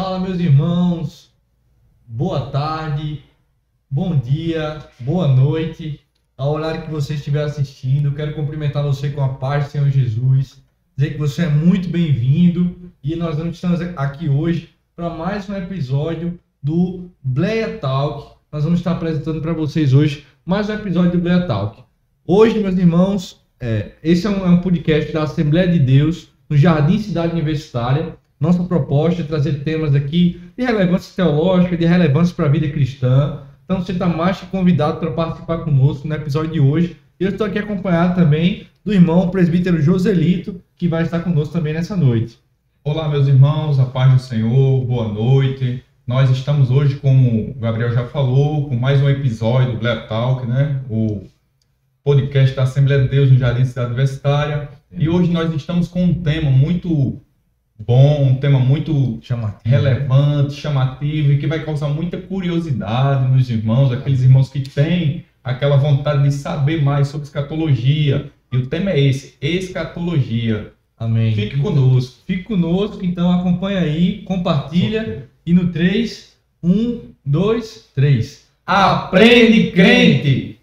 Fala, meus irmãos, boa tarde, bom dia, boa noite, ao horário que você estiver assistindo. Eu quero cumprimentar você com a paz do Senhor Jesus, dizer que você é muito bem-vindo e nós estamos aqui hoje para mais um episódio do Bleia Talk. Nós vamos estar apresentando para vocês hoje mais um episódio do Bleia Talk. Hoje, meus irmãos, esse é um podcast da Assembleia de Deus no Jardim Cidade Universitária. Nossa proposta é trazer temas aqui de relevância teológica, de relevância para a vida cristã. Então você está mais que convidado para participar conosco no episódio de hoje. Eu estou aqui acompanhado também do irmão presbítero Joselito, que vai estar conosco também nessa noite. Olá, meus irmãos, a paz do Senhor, boa noite. Nós estamos hoje, como o Gabriel já falou, com mais um episódio do Bleia Talk, né? O podcast da Assembleia de Deus no Jardim Cidade Universitária. E hoje nós estamos com um tema muito bom, um tema muito relevante, chamativo e que vai causar muita curiosidade nos irmãos, aqueles irmãos que têm aquela vontade de saber mais sobre escatologia. E o tema é esse, escatologia. Amém. Fique conosco. Fique conosco, então acompanha aí, compartilha e no 3, 1, 2, 3. Aprende, crente!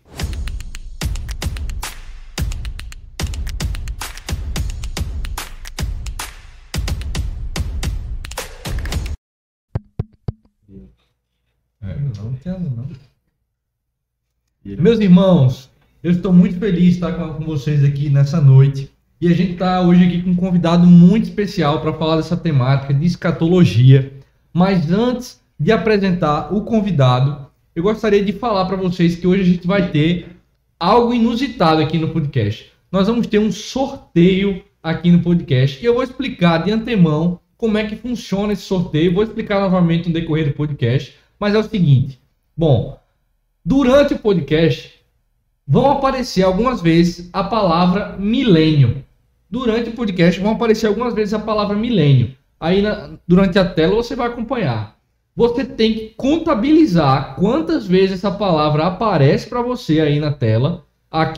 Não entendo, não. Meus irmãos, eu estou muito feliz de estar com vocês aqui nessa noite. E a gente está hoje aqui com um convidado muito especial para falar dessa temática de escatologia. Mas antes de apresentar o convidado, eu gostaria de falar para vocês que hoje a gente vai ter algo inusitado aqui no podcast. Nós vamos ter um sorteio aqui no podcast. E eu vou explicar de antemão como é que funciona esse sorteio. Vou explicar novamente no decorrer do podcast. Mas é o seguinte, bom, durante o podcast vão aparecer algumas vezes a palavra milênio. Durante o podcast vão aparecer algumas vezes a palavra milênio. Aí durante a tela você vai acompanhar. Você tem que contabilizar quantas vezes essa palavra aparece para você aí na tela,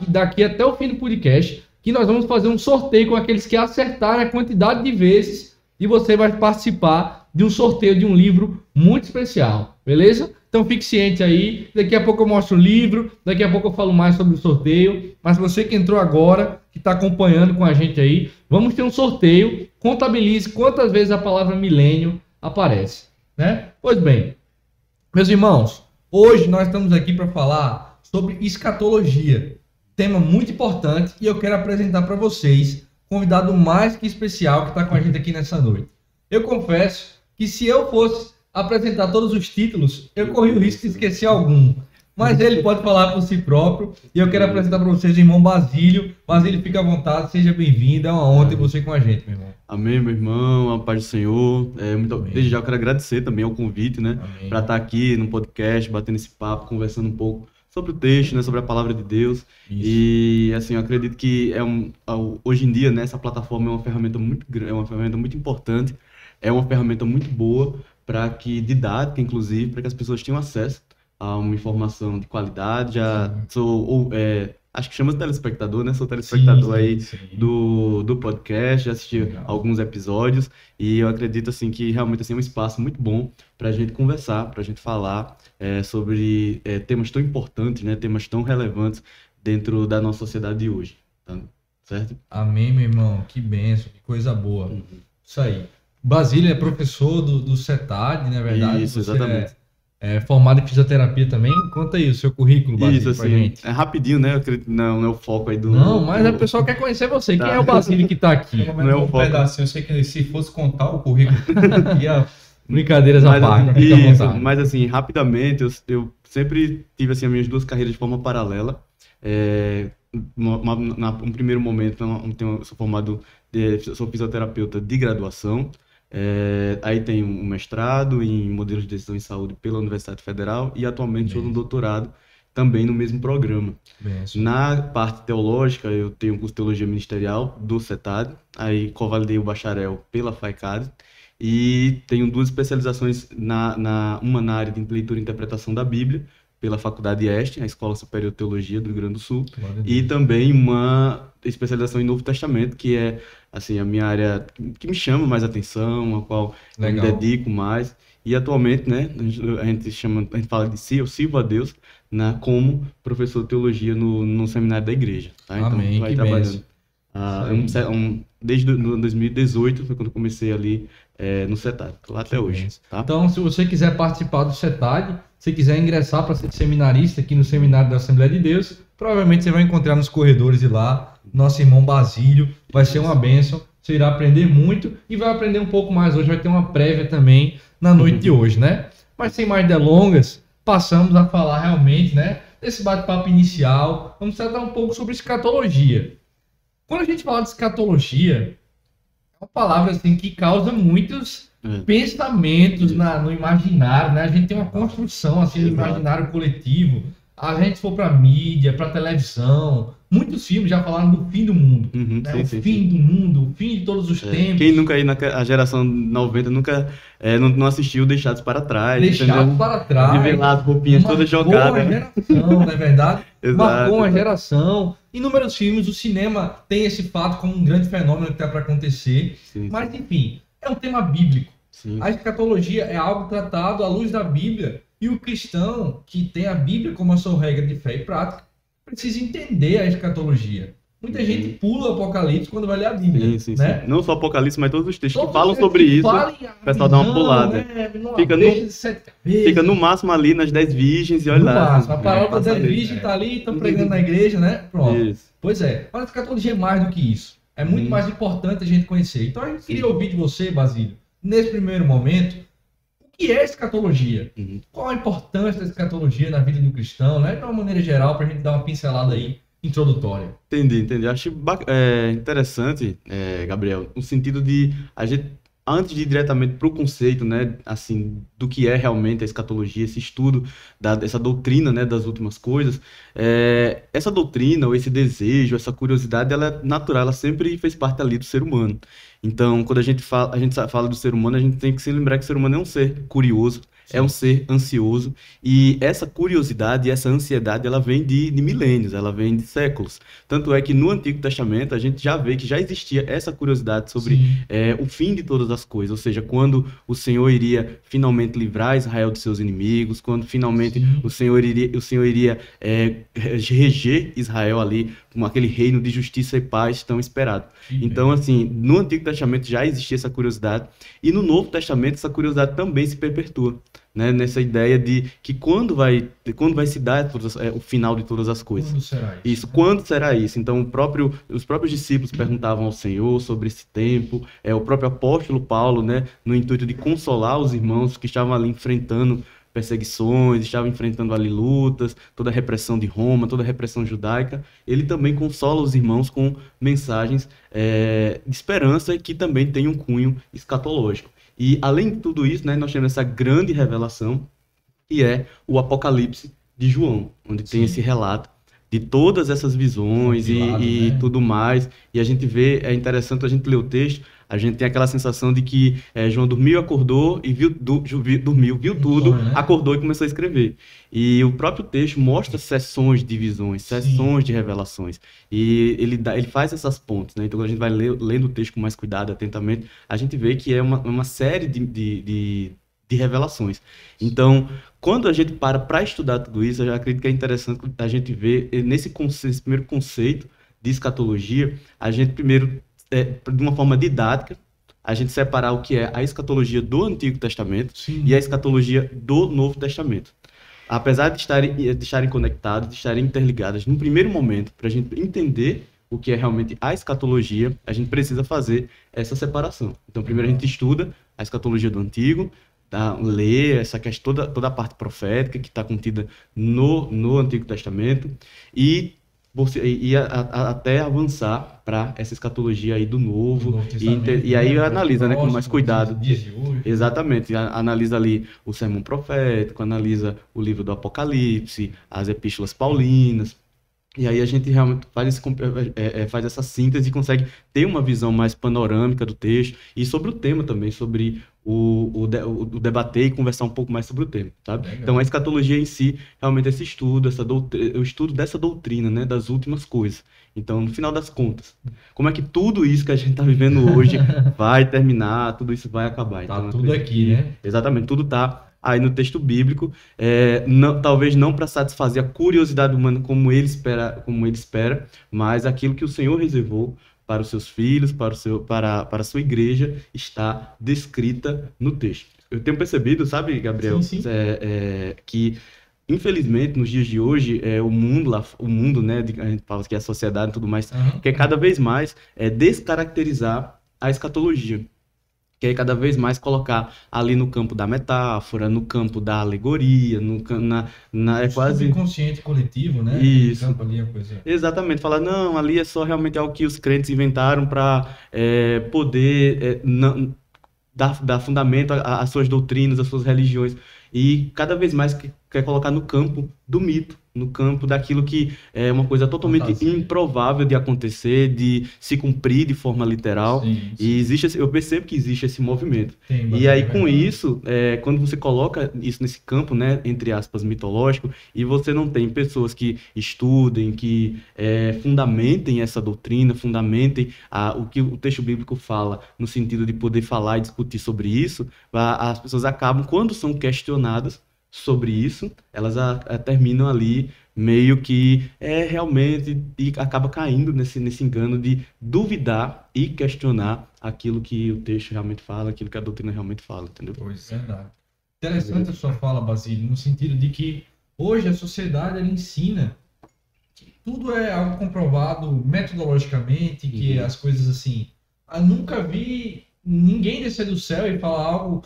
daqui até o fim do podcast, que nós vamos fazer um sorteio com aqueles que acertarem a quantidade de vezes e você vai participar de um sorteio de um livro muito especial, beleza? Então fique ciente aí, daqui a pouco eu mostro o livro, daqui a pouco eu falo mais sobre o sorteio, mas você que entrou agora, que está acompanhando com a gente aí, vamos ter um sorteio, contabilize quantas vezes a palavra milênio aparece, né? Pois bem, meus irmãos, hoje nós estamos aqui para falar sobre escatologia, tema muito importante, e eu quero apresentar para vocês um convidado mais que especial que está com a gente aqui nessa noite. Eu confesso que se eu fosse apresentar todos os títulos, eu corri o risco de esquecer algum. Mas ele pode falar por si próprio. E eu quero apresentar para vocês o irmão Basílio. Basílio, fica à vontade, seja bem-vindo. É uma honra ter você com a gente, meu irmão. Amém, meu irmão. A paz do Senhor. Desde já eu quero agradecer também ao convite, né? Para estar aqui no podcast, batendo esse papo, conversando um pouco sobre o texto, né? Sobre a palavra de Deus. Isso. E assim, eu acredito que hoje em dia, né, essa plataforma é uma ferramenta muito importante. É uma ferramenta muito boa didática, inclusive, para que as pessoas tenham acesso a uma informação de qualidade. Acho que chama de telespectador, né? Sou telespectador sim. Do podcast, já assisti alguns episódios e eu acredito assim, que realmente assim, é um espaço muito bom para a gente conversar, para a gente falar sobre temas tão importantes, né? Temas tão relevantes dentro da nossa sociedade de hoje. Tá? Certo? Amém, meu irmão. Que bênção, que coisa boa. Isso aí. Basílio é professor do CETAD, na verdade. Isso, exatamente. É formado em fisioterapia também. Conta aí o seu currículo, Basílio, isso, assim, pra gente. É rapidinho, né? Eu acredito, não é o foco aí do... Não, mas a pessoa quer conhecer você. Quem é o Basílio que tá aqui? Não é o foco. Pedacinho. Eu sei que se fosse contar o currículo... Brincadeiras à parte. Mas assim, rapidamente, eu sempre tive assim, as minhas duas carreiras de forma paralela. Um primeiro momento, eu sou formado, sou fisioterapeuta de graduação. Aí tenho um mestrado em modelos de decisão em saúde pela Universidade Federal e atualmente estou no doutorado também no mesmo programa. Na parte teológica, eu tenho um curso de teologia ministerial do CETAD, aí convalidei o bacharel pela FAICAD e tenho duas especializações, uma na área de leitura e interpretação da Bíblia pela Faculdade Este, a Escola Superior de Teologia do Rio Grande do Sul, e também uma especialização em Novo Testamento, que é assim, a minha área que me chama mais atenção, a qual eu me dedico mais. E atualmente, né, a gente fala de si, eu sirvo a Deus, né, como professor de teologia no seminário da igreja. Tá? Então, Amém, vai que trabalhando. Desde 2018 foi quando eu comecei ali no CETAD, lá até hoje. Tá? Então, se você quiser participar do CETAD, se quiser ingressar para ser seminarista aqui no Seminário da Assembleia de Deus, provavelmente você vai encontrar nos corredores de lá nosso irmão Basílio, vai ser uma bênção, você irá aprender muito e vai aprender um pouco mais hoje, vai ter uma prévia também na noite de hoje, né? Mas sem mais delongas, passamos a falar realmente, né, desse bate-papo inicial, vamos tratar um pouco sobre escatologia. Quando a gente fala de escatologia, é uma palavra assim que causa muitos pensamentos no imaginário, né? A gente tem uma construção assim do imaginário coletivo. A gente for para mídia, para televisão, muitos filmes já falaram do fim do mundo, né? O fim do mundo, o fim de todos os tempos. Quem nunca aí a geração 90 nunca não assistiu Deixados para Trás. Deixados para Trás. Viver lá as roupinhas todas jogadas. Marcou uma geração, não é verdade? Marcou uma geração. Inúmeros filmes, o cinema tem esse fato como um grande fenômeno que está para acontecer. Sim. Mas, enfim, é um tema bíblico. Sim. A escatologia é algo tratado à luz da Bíblia. E o cristão, que tem a Bíblia como a sua regra de fé e prática, precisa entender a escatologia. Muita gente pula o Apocalipse quando vai ler a Bíblia. Sim. Não só o Apocalipse, mas todos os textos que falam sobre isso, o pessoal dá uma pulada. Né? Fica no máximo ali nas 10 virgens e olha lá. Máximo. A palavra das 10 virgens está ali, estão pregando na igreja, né? Pronto. Isso. Pois é. Mas a escatologia é mais do que isso. É muito mais importante a gente conhecer. Então a gente queria ouvir de você, Basílio, nesse primeiro momento, o que é escatologia? Qual a importância da escatologia na vida do cristão, né? De uma maneira geral, para a gente dar uma pincelada aí introdutória. Entendi. Acho interessante, Gabriel, no sentido de a gente, antes de ir diretamente para o conceito, né, assim, do que é realmente a escatologia, esse estudo dessa doutrina, né, das últimas coisas, essa doutrina, ou esse desejo, essa curiosidade, ela é natural, ela sempre fez parte ali do ser humano. Então, quando a gente fala do ser humano, a gente tem que se lembrar que o ser humano é um ser curioso, é um ser ansioso, e essa curiosidade e essa ansiedade, ela vem de milênios, ela vem de séculos. Tanto é que no Antigo Testamento a gente já vê que já existia essa curiosidade sobre o fim de todas as coisas, ou seja, quando o Senhor iria finalmente livrar Israel dos seus inimigos, quando finalmente o Senhor iria reger Israel ali, com aquele reino de justiça e paz tão esperado. Então, assim, no Antigo Testamento já existia essa curiosidade, e no Novo Testamento essa curiosidade também se perpetua, né? Nessa ideia de que quando vai se dar o final de todas as coisas. Quando será isso? Quando será isso? Então, os próprios discípulos perguntavam ao Senhor sobre esse tempo, o próprio apóstolo Paulo, né, no intuito de consolar os irmãos que estavam ali enfrentando perseguições, estavam enfrentando ali lutas, toda a repressão de Roma, toda a repressão judaica, ele também consola os irmãos com mensagens de esperança que também tem um cunho escatológico. E, além de tudo isso, né, nós temos essa grande revelação, que é o Apocalipse de João, onde tem esse relato de todas essas visões e tudo mais. E a gente vê, é interessante a gente ler o texto, a gente tem aquela sensação de que João dormiu, acordou e viu tudo, né? Acordou e começou a escrever. E o próprio texto mostra sessões de visões, sessões de revelações. E ele faz essas pontes, né? Então, quando a gente vai lendo o texto com mais cuidado, atentamente, a gente vê que é uma série de revelações. Então, quando a gente para estudar tudo isso, eu já acredito que é interessante a gente ver nesse primeiro conceito de escatologia, a gente primeiro, de uma forma didática, a gente separar o que é a escatologia do Antigo Testamento e a escatologia do Novo Testamento. Apesar de estarem conectados, de estarem interligadas, no primeiro momento, para a gente entender o que é realmente a escatologia, a gente precisa fazer essa separação. Então, primeiro a gente estuda a escatologia do Antigo, ler essa questão, toda a parte profética que está contida no Antigo Testamento e até avançar para essa escatologia aí do Novo e aí analisa, né, com mais cuidado. Exatamente, analisa ali o sermão profético, analisa o livro do Apocalipse, as epístolas paulinas. E aí a gente realmente faz essa síntese e consegue ter uma visão mais panorâmica do texto e sobre o tema também, sobre o debater e conversar um pouco mais sobre o tema, sabe? Legal. Então, a escatologia em si, realmente esse estudo, o estudo dessa doutrina, né, das últimas coisas. Então, no final das contas, como é que tudo isso que a gente está vivendo hoje vai terminar, tudo isso vai acabar. Tá Então, tudo aqui, né? exatamente, tudo está aí no texto bíblico, talvez não para satisfazer a curiosidade humana como ele espera, mas aquilo que o Senhor reservou para os seus filhos, para a sua igreja, está descrita no texto. Eu tenho percebido, sabe, Gabriel, Sim. que infelizmente nos dias de hoje o mundo, né, a gente fala que é a sociedade e tudo mais, quer cada vez mais descaracterizar a escatologia. Quer cada vez mais colocar ali no campo da metáfora, no campo da alegoria, é quase subconsciente coletivo, né? Isso. Campo ali, a coisa. Exatamente, falar, não, ali é só realmente algo que os crentes inventaram para poder dar fundamento às suas doutrinas, às suas religiões. E cada vez mais quer colocar no campo do mito, no campo daquilo que é uma coisa totalmente improvável de acontecer, de se cumprir de forma literal. Sim. E eu percebo que existe esse movimento. E aí, com isso, quando você coloca isso nesse campo, né, entre aspas, mitológico, e você não tem pessoas que estudem, que fundamentem essa doutrina, fundamentem o que o texto bíblico fala, no sentido de poder falar e discutir sobre isso, as pessoas acabam, quando são questionadas sobre isso, elas terminam ali meio que realmente e acaba caindo nesse engano de duvidar e questionar aquilo que o texto realmente fala, aquilo que a doutrina realmente fala, entendeu? Pois é, verdade. Interessante a sua fala, Basílio, no sentido de que hoje a sociedade ela ensina que tudo é algo comprovado metodologicamente, que as coisas assim... Eu nunca vi ninguém descer do céu e falar algo...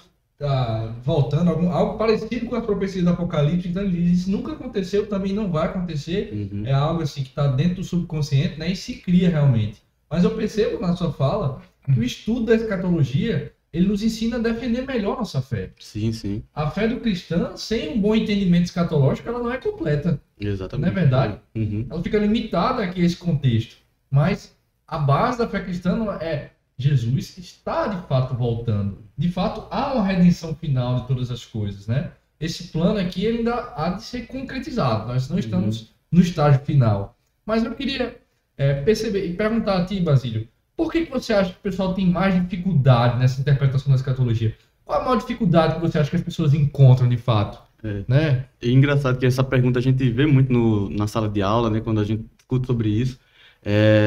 voltando, algo parecido com a profecia do Apocalipse. Então ele diz, isso nunca aconteceu, também não vai acontecer. É algo assim que está dentro do subconsciente, né, e se cria realmente. Mas eu percebo na sua fala que o estudo da escatologia, ele nos ensina a defender melhor nossa fé. Sim, sim. A fé do cristão, sem um bom entendimento escatológico, ela não é completa. Exatamente. Não é verdade? Ela fica limitada aqui a esse contexto. Mas a base da fé cristã é Jesus está de fato voltando. De fato, há uma redenção final de todas as coisas, né? Esse plano aqui ele ainda há de ser concretizado. Nós não estamos no estágio final. Mas eu queria perceber e perguntar a ti, Basílio, por que você acha que o pessoal tem mais dificuldade nessa interpretação da escatologia? Qual a maior dificuldade que você acha que as pessoas encontram de fato? Né? É engraçado que essa pergunta a gente vê muito na sala de aula, né? Quando a gente discute sobre isso.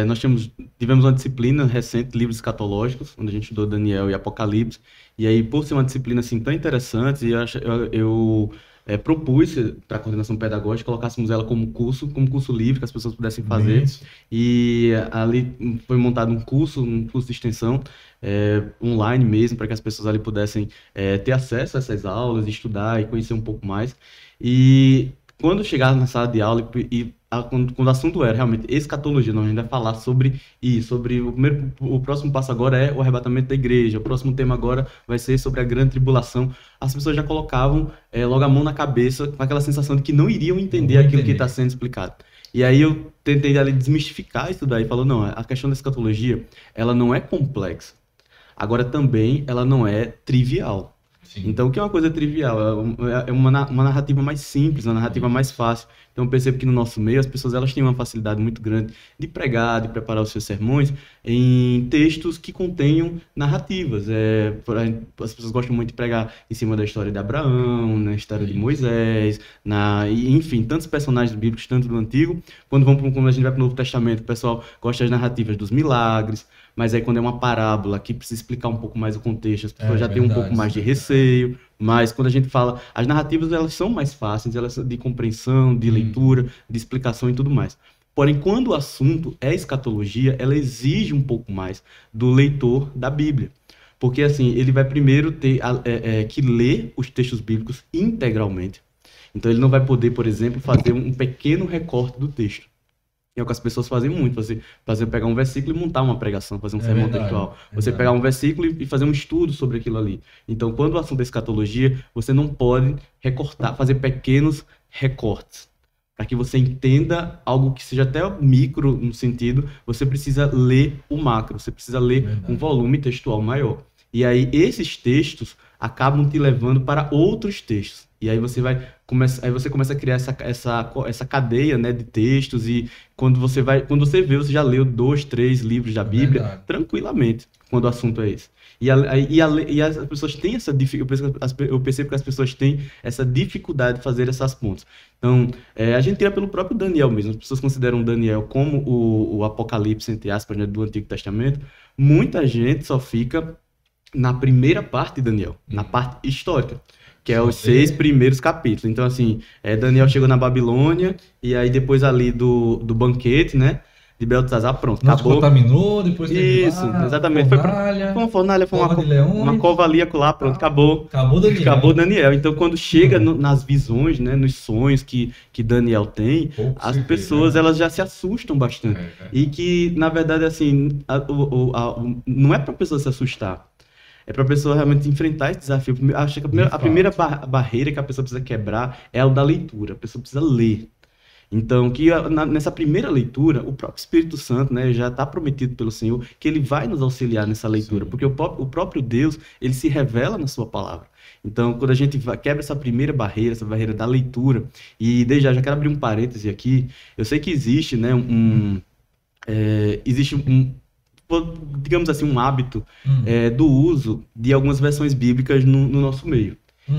Nós tivemos uma disciplina recente, livros escatológicos, onde a gente estudou Daniel e Apocalipse, e aí, por ser uma disciplina assim tão interessante, eu propus para a coordenação pedagógica, colocássemos ela como curso livre, que as pessoas pudessem fazer, e ali foi montado um curso de extensão, online mesmo, para que as pessoas ali pudessem ter acesso a essas aulas, estudar e conhecer um pouco mais, e quando chegar na sala de aula quando o assunto era realmente escatologia, nós ainda vai falar sobre isso, o próximo passo agora é o arrebatamento da igreja, o próximo tema agora vai ser sobre a grande tribulação, as pessoas já colocavam logo a mão na cabeça com aquela sensação de que não iriam entender aquilo que está sendo explicado. E aí eu tentei ali desmistificar isso daí, falou, não, a questão da escatologia, ela não é complexa, agora também ela não é trivial. Sim. Então, o que é uma coisa trivial? É uma narrativa mais simples, uma narrativa mais fácil. Então, eu percebo que no nosso meio, as pessoas elas têm uma facilidade muito grande de pregar, de preparar os seus sermões em textos que contenham narrativas. As pessoas gostam muito de pregar em cima da história de Abraão, na história de Moisés, enfim, tantos personagens bíblicos, tanto do Antigo. Quando a gente vai para o Novo Testamento, o pessoal gosta das narrativas dos milagres. Mas aí quando é uma parábola que precisa explicar um pouco mais o contexto, as pessoas já têm um pouco mais de receio, mas quando a gente fala, as narrativas elas são mais fáceis, elas são de compreensão, de leitura, de explicação e tudo mais. Porém, quando o assunto é escatologia, ela exige um pouco mais do leitor da Bíblia. Porque assim, ele vai primeiro ter que ler os textos bíblicos integralmente. Então ele não vai poder, por exemplo, fazer um pequeno recorte do texto. É o que as pessoas fazem muito, você pegar um versículo e montar uma pregação, fazer um sermão textual. Você pegar um versículo e fazer um estudo sobre aquilo ali. Então, quando o assunto é escatologia, você não pode recortar, fazer pequenos recortes. Para que você entenda algo que seja até micro no sentido, você precisa ler o macro, você precisa ler um volume textual maior. E aí esses textos acabam te levando para outros textos. E aí você começa a criar essa cadeia, né, de textos, e quando você vê, você já leu 2, 3 livros da Bíblia tranquilamente, quando o assunto é esse. E as pessoas têm essa dificuldade, eu percebo que as pessoas têm essa dificuldade de fazer essas pontes. Então, a gente tira pelo próprio Daniel mesmo. As pessoas consideram Daniel como o Apocalipse, entre aspas, né, do Antigo Testamento. Muita gente só fica na primeira parte de Daniel, na parte histórica, que é os 6 primeiros capítulos. Então, assim, Daniel chegou na Babilônia, e aí depois ali do banquete, né, de Beltesazar, pronto, não acabou. Se contaminou, depois teve isso, exatamente. Foi uma fornalha, foi uma covalia lá, pronto, acabou. Acabou Daniel. Então, quando chega nas visões, né, nos sonhos que Daniel tem, as pessoas elas já se assustam bastante. E que, na verdade, assim, não é para a pessoa se assustar. É para a pessoa realmente enfrentar esse desafio. Acho que a primeira barreira que a pessoa precisa quebrar é o da leitura. A pessoa precisa ler. Então, nessa primeira leitura, o próprio Espírito Santo, né, já está prometido pelo Senhor que ele vai nos auxiliar nessa leitura. Sim. Porque o próprio Deus, ele se revela na sua palavra. Então, quando a gente quebra essa primeira barreira, essa barreira da leitura, e desde já quero abrir um parêntese aqui, eu sei que existe, né, digamos assim, um hábito do uso de algumas versões bíblicas no nosso meio.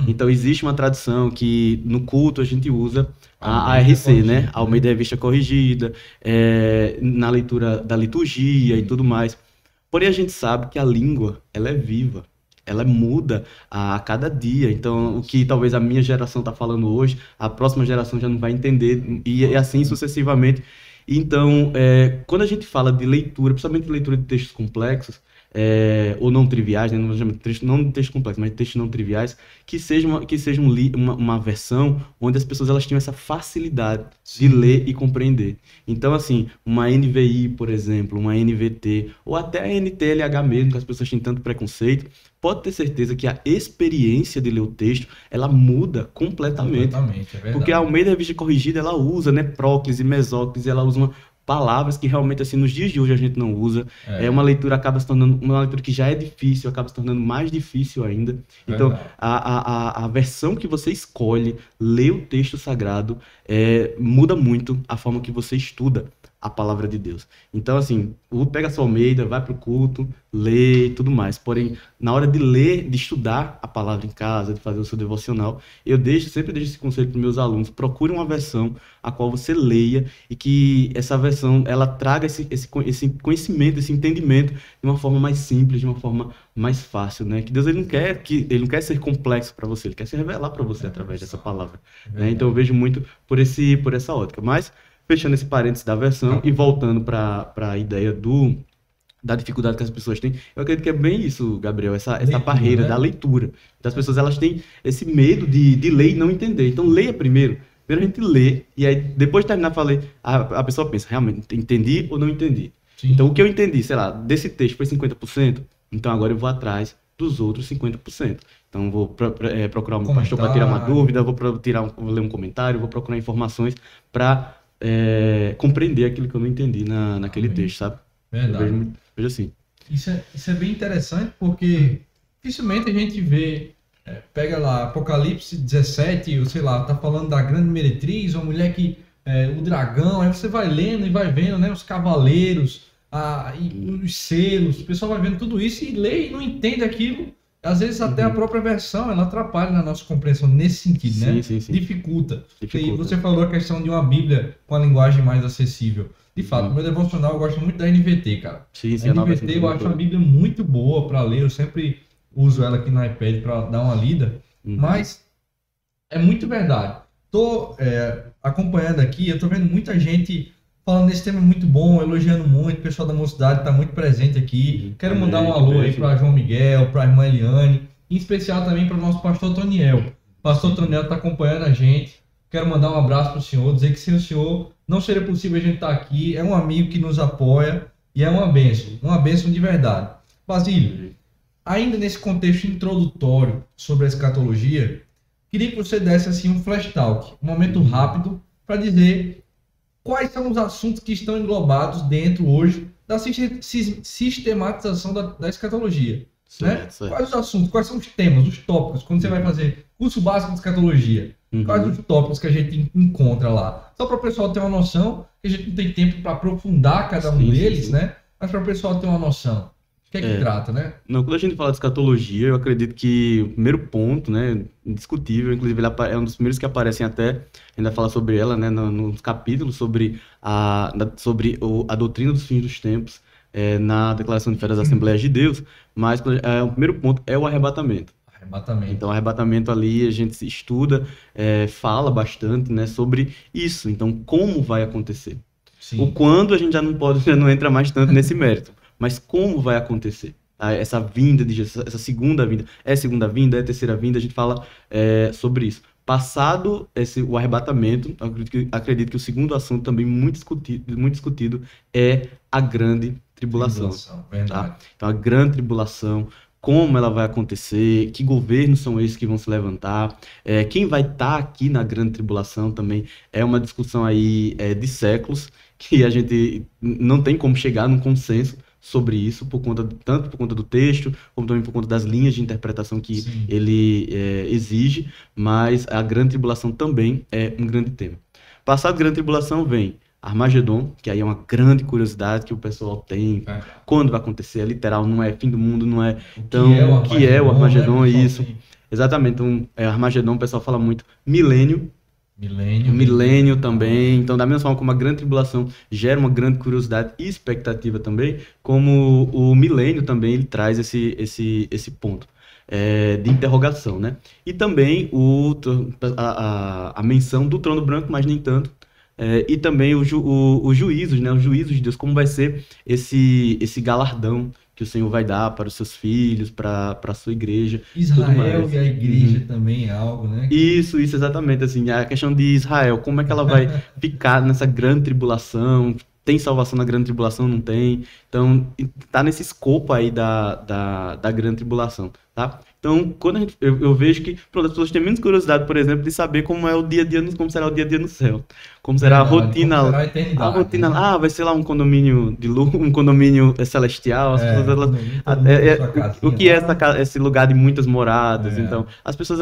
Então, existe uma tradição que no culto a gente usa a ARC, né? Almeida Revista Corrigida, na leitura da liturgia e tudo mais. Porém, a gente sabe que a língua, ela é viva. Ela muda a cada dia. Então, o que talvez a minha geração está falando hoje, a próxima geração já não vai entender, e assim sucessivamente. Então, quando a gente fala de leitura, principalmente de leitura de textos complexos, ou não triviais, né? Não de textos complexos, mas de textos não triviais, que seja uma versão onde as pessoas elas tenham essa facilidade de ler e compreender. Então, assim, uma NVI, por exemplo, uma NVT, ou até a NTLH mesmo, que as pessoas têm tanto preconceito, pode ter certeza que a experiência de ler o texto, ela muda completamente. É verdade. Porque a Almeida Revista Corrigida, ela usa, né, próclise, mesóclise, ela usa palavras que realmente, assim, nos dias de hoje a gente não usa. Uma leitura acaba se tornando, uma leitura que já é difícil, acaba se tornando mais difícil ainda. Então, a versão que você escolhe, ler o texto sagrado, muda muito a forma que você estuda a palavra de Deus. Então, assim, pega a sua Almeida, vai pro culto, lê e tudo mais. Porém, na hora de ler, de estudar a palavra em casa, de fazer o seu devocional, sempre deixo esse conselho para meus alunos: procure uma versão a qual você leia e que essa versão, ela traga esse conhecimento, esse entendimento de uma forma mais simples, de uma forma mais fácil, né? Que Deus, ele não quer ser complexo para você, ele quer se revelar para você através dessa palavra, né? Então, eu vejo muito por essa ótica. Mas, fechando esse parênteses da versão e voltando para a ideia da dificuldade que as pessoas têm, eu acredito que é bem isso, Gabriel, essa barreira, né, da leitura. Então, as pessoas elas têm esse medo de ler e não entender. Então, leia primeiro. Primeiro a gente lê, e aí depois de terminar, a pessoa pensa, realmente, entendi ou não entendi? Sim. Então, o que eu entendi, sei lá, desse texto foi 50%, então agora eu vou atrás dos outros 50%. Então, vou procurar um pastor para tirar uma dúvida, vou ler um comentário, vou procurar informações para compreender aquilo que eu não entendi naquele texto, sabe? Verdade. Eu vejo assim. Isso é bem interessante, porque dificilmente a gente vê, pega lá Apocalipse 17, ou sei lá, tá falando da grande meretriz, uma mulher que, o dragão, aí você vai lendo e vai vendo, né, os cavaleiros, e os selos, o pessoal vai vendo tudo isso e lê e não entende aquilo. Às vezes até a própria versão, ela atrapalha na nossa compreensão nesse sentido, né? Sim. Dificulta. E você falou a questão de uma Bíblia com a linguagem mais acessível. De fato, no meu devocional eu gosto muito da NVT, cara. Sim, a NVT eu acho uma Bíblia muito boa para ler, eu sempre uso ela aqui no iPad para dar uma lida, mas é muito verdade. Tô acompanhando aqui, eu tô vendo muita gente falando desse tema muito bom, elogiando muito, o pessoal da mocidade está muito presente aqui. Quero mandar um alô aí para João Miguel, para a irmã Eliane, em especial também para o nosso pastor Toniel. O pastor Toniel está acompanhando a gente. Quero mandar um abraço para o senhor, dizer que sem o senhor não seria possível a gente estar aqui. É um amigo que nos apoia e é uma bênção de verdade. Basílio, ainda nesse contexto introdutório sobre a escatologia, queria que você desse assim um flash talk, um momento rápido para dizer quais são os assuntos que estão englobados dentro hoje da sistematização da escatologia. né? Quais os assuntos, quais são os temas, os tópicos, quando você vai fazer curso básico de escatologia, quais os tópicos que a gente encontra lá? Só para o pessoal ter uma noção, que a gente não tem tempo para aprofundar cada um deles, né? Mas para o pessoal ter uma noção. O que é que trata, né? Não, quando a gente fala de escatologia, eu acredito que o primeiro ponto, né, indiscutível, inclusive ele é um dos primeiros que aparecem até, ainda fala sobre ela, né, nos capítulos sobre a doutrina dos fins dos tempos, na Declaração de Fé das Assembleias de Deus, mas o primeiro ponto é o arrebatamento. Então, o arrebatamento ali a gente estuda, fala bastante, né, sobre isso. Então, como vai acontecer? Sim. O quando a gente já não entra mais tanto nesse mérito. Mas como vai acontecer? Essa vinda de Jesus, essa segunda vinda, segunda vinda, terceira vinda, a gente fala sobre isso. Passado o arrebatamento, acredito que o segundo assunto também muito discutido é a grande tribulação. Tá? Então, a grande tribulação, como ela vai acontecer, que governos são esses que vão se levantar, quem vai estar aqui na grande tribulação também é uma discussão aí de séculos, que a gente não tem como chegar num consenso sobre isso, tanto por conta do texto, como também por conta das linhas de interpretação que ele exige, mas a grande tribulação também é um grande tema. Passado a grande tribulação vem Armagedon, que aí é uma grande curiosidade que o pessoal tem, quando vai acontecer, é literal, não é fim do mundo, não é... Então, o que é o Armagedon, é isso. Exatamente, então, Armagedon, o pessoal fala muito, milênio também. Então, da mesma forma como a grande tribulação gera uma grande curiosidade e expectativa também, como o milênio também ele traz esse ponto de interrogação, né? E também a menção do trono branco, mas nem tanto. E também os juízos, né? Os juízos de Deus, como vai ser esse galardão que o Senhor vai dar para os seus filhos, para a sua igreja. Israel e a igreja também é algo, né? Isso, exatamente. Assim, a questão de Israel, como é que ela vai ficar nessa grande tribulação? Tem salvação na grande tribulação? Não tem. Então, tá nesse escopo aí da grande tribulação, tá? Então, quando eu vejo que as pessoas têm menos curiosidade, por exemplo, de saber como é o dia a dia, como será o dia a dia no céu. Como será a rotina. Como será a eternidade, a rotina, né? Vai ser lá um condomínio de luxo, um condomínio celestial. As pessoas, o que é esse lugar de muitas moradas? Então, as pessoas,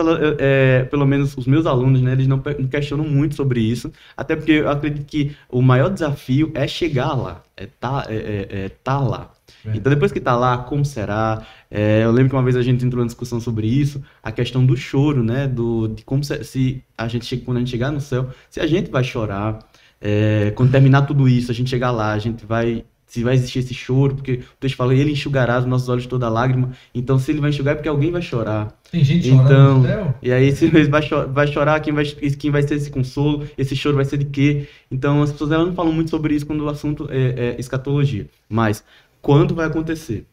pelo menos os meus alunos, né, eles não questionam muito sobre isso. Até porque eu acredito que o maior desafio é chegar lá, tá lá. Então, depois que tá lá, como será? Eu lembro que uma vez a gente entrou numa discussão sobre isso, a questão do choro, né? De como se a gente quando a gente chegar no céu, se a gente vai chorar, quando terminar tudo isso, a gente chegar lá, se vai existir esse choro, porque o texto fala, ele enxugará os nossos olhos toda lágrima. Então, se ele vai enxugar, é porque alguém vai chorar. Tem gente chorando no céu? E aí, se ele vai chorar, quem vai ser esse consolo? Esse choro vai ser de quê? Então, as pessoas elas não falam muito sobre isso quando o assunto é escatologia. Mas, quando vai acontecer?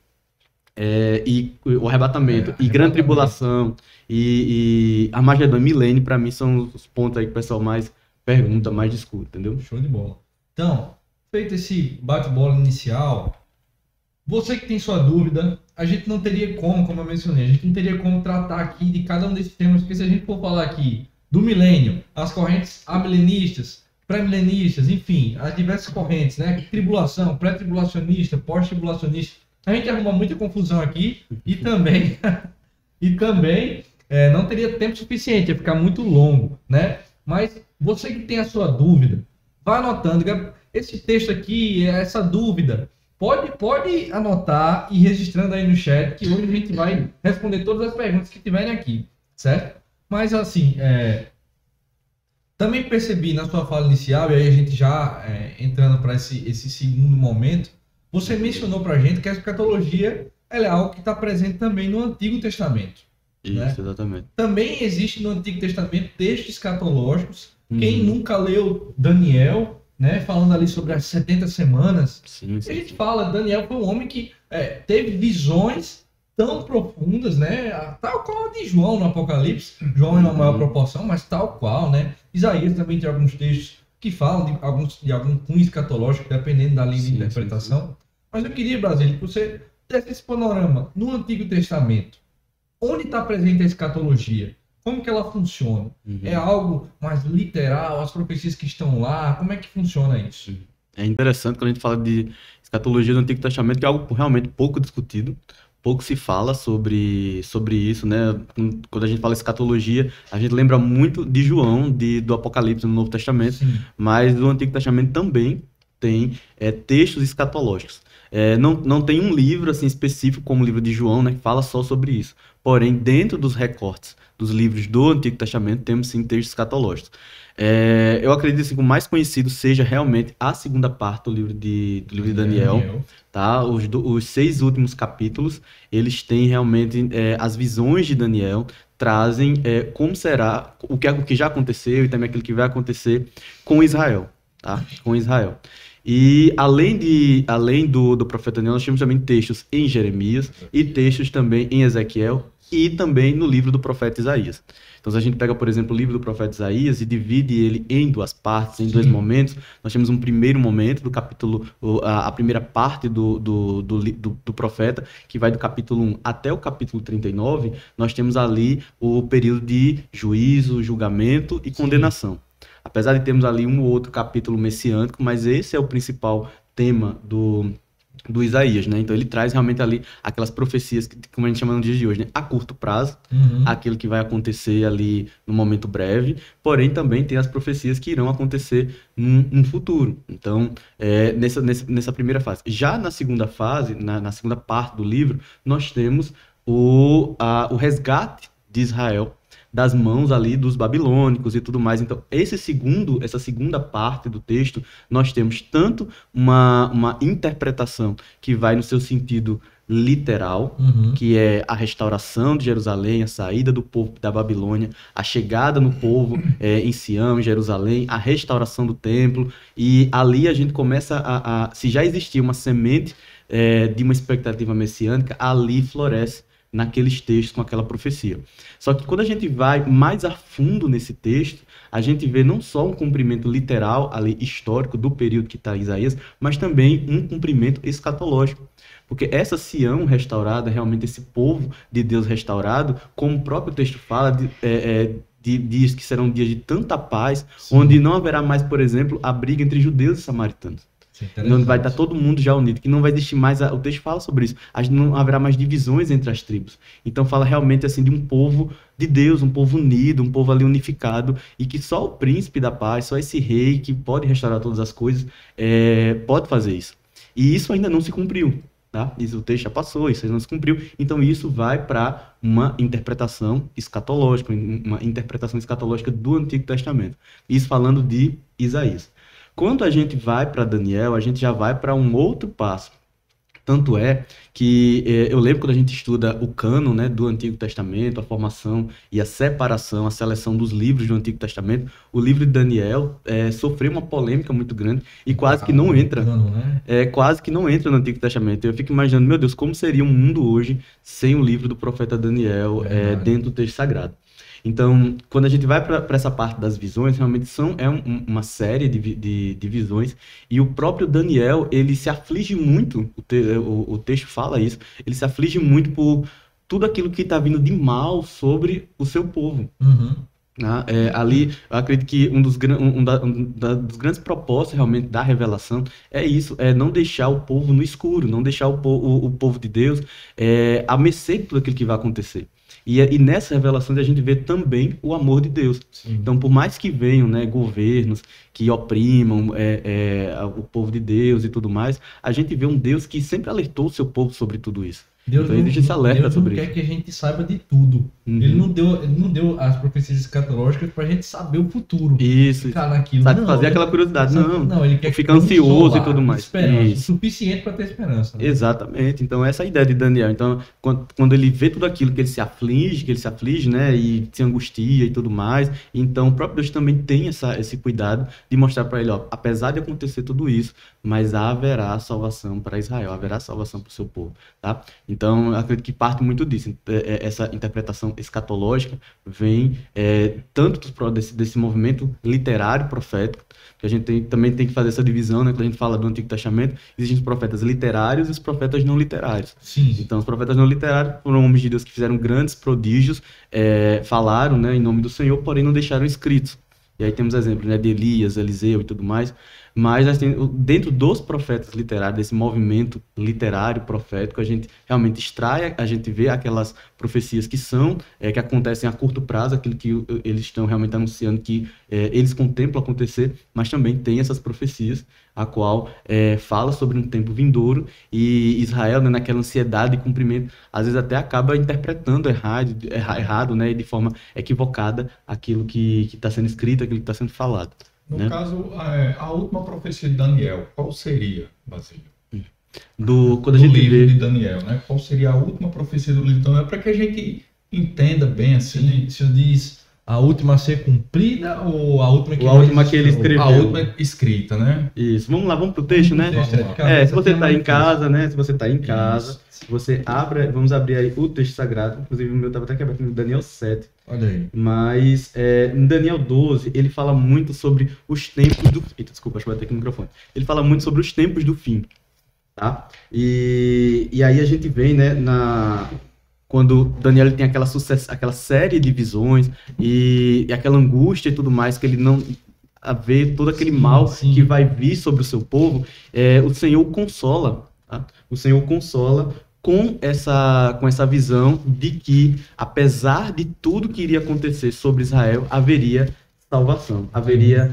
E o arrebatamento, e grande tribulação, e Armagedon e milênio, para mim, são os pontos aí que o pessoal mais pergunta, mais discute, entendeu? Show de bola. Então, feito esse bate-bola inicial, você que tem sua dúvida, a gente não teria como eu mencionei, a gente não teria como tratar aqui de cada um desses temas, porque se a gente for falar aqui do milênio, as correntes amilenistas, pré-milenistas, enfim, as diversas correntes, né? Tribulação, pré-tribulacionista, pós-tribulacionista, a gente arruma muita confusão aqui e também não teria tempo suficiente, ia ficar muito longo, né? Mas você que tem a sua dúvida, vai anotando. Esse texto aqui, essa dúvida, pode anotar e registrando aí no chat, que hoje a gente vai responder todas as perguntas que tiverem aqui, certo? Mas assim, também percebi na sua fala inicial, e aí a gente já entrando para esse segundo momento, você mencionou para a gente que a escatologia ela é algo que está presente também no Antigo Testamento. Isso, né? Exatamente. Também existe no Antigo Testamento textos escatológicos. Quem nunca leu Daniel, né, falando ali sobre as 70 semanas, a gente fala, Daniel foi um homem que teve visões tão profundas, né, tal qual a de João no Apocalipse. João é uma maior proporção, mas tal qual, né? Isaías também tem alguns textos que falam de algum cunho escatológico, dependendo da linha de interpretação. Mas eu queria, Brasília, que você desse esse panorama no Antigo Testamento. Onde está presente a escatologia? Como que ela funciona? É algo mais literal? As profecias que estão lá? Como é que funciona isso? É interessante quando a gente fala de escatologia do Antigo Testamento, que é algo realmente pouco discutido, pouco se fala sobre isso, né? Quando a gente fala escatologia, a gente lembra muito de João, do Apocalipse no Novo Testamento, Sim. mas do Antigo Testamento também tem textos escatológicos. Não tem um livro assim específico como o livro de João, né, que fala só sobre isso. Porém, dentro dos recortes dos livros do Antigo Testamento, temos sim textos escatológicos. Eu acredito assim, que o mais conhecido seja realmente a segunda parte do livro de Daniel. Tá? Os 6 últimos capítulos, eles têm realmente as visões de Daniel, trazem como será, o que já aconteceu e também aquilo que vai acontecer com Israel. Tá? Com Israel. E além do profeta Daniel, nós temos também textos em Jeremias e textos também em Ezequiel e também no livro do profeta Isaías. Então, se a gente pega, por exemplo, o livro do profeta Isaías e divide ele em 2 partes, em 2 momentos, nós temos um primeiro momento do capítulo, a primeira parte do profeta, que vai do capítulo 1 até o capítulo 39, nós temos ali o período de juízo, julgamento e condenação. Apesar de termos ali um ou outro capítulo messiânico, mas esse é o principal tema do Isaías, né? Então ele traz realmente ali aquelas profecias que, como a gente chama no dia de hoje, né? A curto prazo, aquilo que vai acontecer ali no momento breve, porém também tem as profecias que irão acontecer no futuro. Então, nessa primeira fase. Já na segunda fase, na segunda parte do livro, nós temos o resgate de Israel das mãos ali dos babilônicos e tudo mais. Então, essa segunda parte do texto, nós temos tanto uma interpretação que vai no seu sentido literal, que é a restauração de Jerusalém, a saída do povo da Babilônia, a chegada no povo em Sião, em Jerusalém, a restauração do templo, e ali a gente começa se já existia uma semente de uma expectativa messiânica, ali floresce naqueles textos com aquela profecia. Só que quando a gente vai mais a fundo nesse texto, a gente vê não só um cumprimento literal, ali, histórico, do período que está em Isaías, mas também um cumprimento escatológico. Porque essa Sião restaurada, realmente esse povo de Deus restaurado, como o próprio texto fala, diz que serão dias de tanta paz, onde não haverá mais, por exemplo, a briga entre judeus e samaritanos. Não vai estar todo mundo já unido, que não vai existir mais, o texto fala sobre isso, não haverá mais divisões entre as tribos. Então fala realmente assim de um povo de Deus, um povo unido, um povo ali unificado, e que só o príncipe da paz, só esse rei que pode restaurar todas as coisas, pode fazer isso. E isso ainda não se cumpriu. Tá? Isso, o texto já passou, isso ainda não se cumpriu. Então isso vai para uma interpretação escatológica, do Antigo Testamento. Isso falando de Isaías. Quando a gente vai para Daniel, a gente já vai para um outro passo. Tanto é que eu lembro quando a gente estuda o cânon, né, do Antigo Testamento, a formação e a separação, a seleção dos livros do Antigo Testamento, o livro de Daniel sofreu uma polêmica muito grande e quase que não entra. Quase que não entra no Antigo Testamento. Eu fico imaginando, meu Deus, como seria o mundo hoje sem o livro do profeta Daniel dentro do texto sagrado. Então, quando a gente vai para essa parte das visões, realmente uma série de visões, e o próprio Daniel, ele se aflige muito, o texto fala isso, ele se aflige muito por tudo aquilo que está vindo de mal sobre o seu povo. Ali, eu acredito que um dos grandes propósitos realmente da revelação é isso, é não deixar o povo no escuro, não deixar o povo de Deus a mercê de tudo aquilo que vai acontecer. E nessa revelação a gente vê também o amor de Deus. Sim. Então, por mais que venham, né, governos que oprimam o povo de Deus e tudo mais, a gente vê um Deus que sempre alertou o seu povo sobre tudo isso. Deus não quer que a gente saiba de tudo. Ele não deu as profecias escatológicas pra gente saber o futuro. Isso. Ficar naquilo. Fazer aquela curiosidade. Não, ele quer ficar ansioso e tudo mais. Esperança. Suficiente para ter esperança. Né? Exatamente. Então, essa é a ideia de Daniel. Então, quando ele vê tudo aquilo que ele se aflige, né, e se angustia e tudo mais, então o próprio Deus também tem esse cuidado de mostrar para ele, ó, apesar de acontecer tudo isso, mas haverá salvação para Israel, haverá salvação para o seu povo, tá? Então, eu acredito que parte muito disso. Essa interpretação escatológica vem tanto desse movimento literário profético, que a gente também tem que fazer essa divisão, né? Quando a gente fala do Antigo Testamento, existem os profetas literários e os profetas não literários. Sim. Então, os profetas não literários foram homens de Deus que fizeram grandes prodígios, falaram, né, em nome do Senhor, porém não deixaram escritos. E aí temos exemplos, né, de Elias, Eliseu e tudo mais. Mas assim, dentro dos profetas literários, desse movimento literário profético, a gente realmente extrai, a gente vê aquelas profecias que são, que acontecem a curto prazo, aquilo que eles estão realmente anunciando que eles contemplam acontecer, mas também tem essas profecias, a qual fala sobre um tempo vindouro, e Israel, né, naquela ansiedade de cumprimento, às vezes até acaba interpretando errado, né, de forma equivocada aquilo que está sendo escrito, aquilo que está sendo falado. No caso, a última profecia de Daniel, qual seria, Basílio? Quando a gente livro vê... de Daniel, né? Qual seria a última profecia do livro de Daniel? Para que a gente entenda bem, assim... Se eu diz a última a ser cumprida ou a última que, ele escreveu? A última escrita, né? Isso. Vamos lá, vamos pro texto, né? Se você está em casa, né? Se você está em casa, você abre... Vamos abrir aí o texto sagrado. Inclusive, o meu estava até quebrado no Daniel 7. Olha aí. Mas em Daniel 12, ele fala muito sobre os tempos do... Eita, desculpa, acho que vai ter aqui no microfone. Ele fala muito sobre os tempos do fim, tá? E aí a gente vem, né, quando Daniel tem aquela série de visões e aquela angústia e tudo mais, que ele não... a ver todo aquele mal que vai vir sobre o seu povo, o Senhor consola, tá? O Senhor consola com essa visão de que, apesar de tudo que iria acontecer sobre Israel, haveria salvação, haveria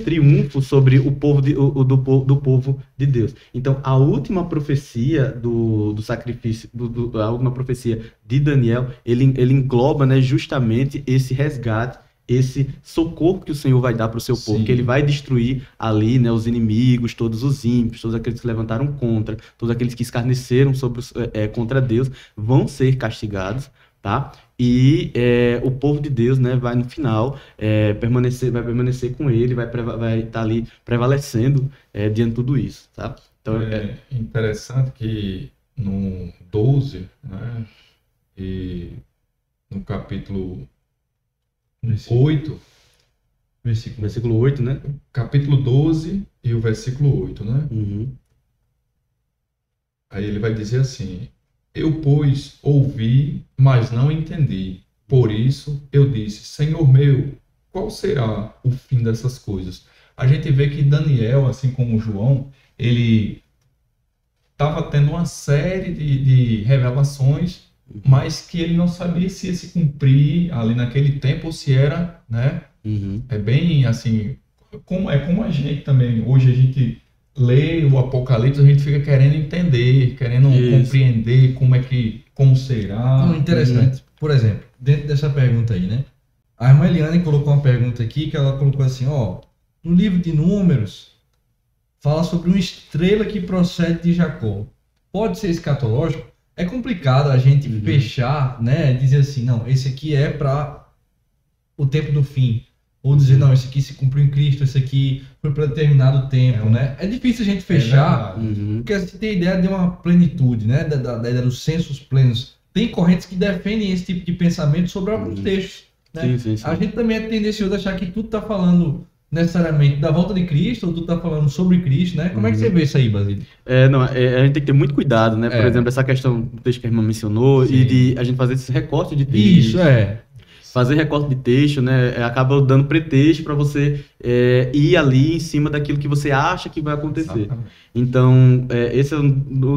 triunfo sobre o povo do povo de Deus. Então, a última profecia do sacrifício, a última profecia de Daniel, ele engloba, né, justamente esse resgate, esse socorro que o Senhor vai dar para o seu povo, que ele vai destruir ali, né, os inimigos, todos os ímpios, todos aqueles que levantaram contra, todos aqueles que escarneceram contra Deus, vão ser castigados, tá? E o povo de Deus, né, vai no final vai permanecer com ele, vai estar ali prevalecendo diante de tudo isso, tá? Então, é interessante que no 12, né, e no capítulo 8, versículo 8, né? Capítulo 12 e o versículo 8, né? Uhum. Aí ele vai dizer assim: eu, pois, ouvi, mas não entendi. Por isso eu disse: Senhor meu, qual será o fim dessas coisas? A gente vê que Daniel, assim como João, ele estava tendo uma série de revelações, mas que ele não sabia se ia se cumprir ali naquele tempo ou se era, né? Uhum. É bem assim, como a gente também, hoje a gente lê o Apocalipse, a gente fica querendo entender, querendo compreender como será. Interessante. Por exemplo, dentro dessa pergunta aí, né? A irmã Eliane colocou uma pergunta aqui, que ela colocou assim, no livro de Números, fala sobre uma estrela que procede de Jacó. Pode ser escatológico? É complicado a gente fechar, né? Dizer assim, não, esse aqui é para o tempo do fim. Ou dizer, não, esse aqui se cumpriu em Cristo, esse aqui foi para determinado tempo, né? É difícil a gente fechar, porque a gente tem a ideia de uma plenitude, né? Da ideia dos sensos plenos. Tem correntes que defendem esse tipo de pensamento sobre alguns textos, né? Sim. A gente também é tendencioso a achar que tudo está falando necessariamente da volta de Cristo, ou tu tá falando sobre Cristo, né? Como é que você vê isso aí, Basílio? A gente tem que ter muito cuidado, né? Por exemplo, essa questão do texto que a irmã mencionou, e de a gente fazer esse recorte de texto. Isso, Fazer recorte de texto, né? Acaba dando pretexto para você ir ali em cima daquilo que você acha que vai acontecer. Exatamente. Então, esse é um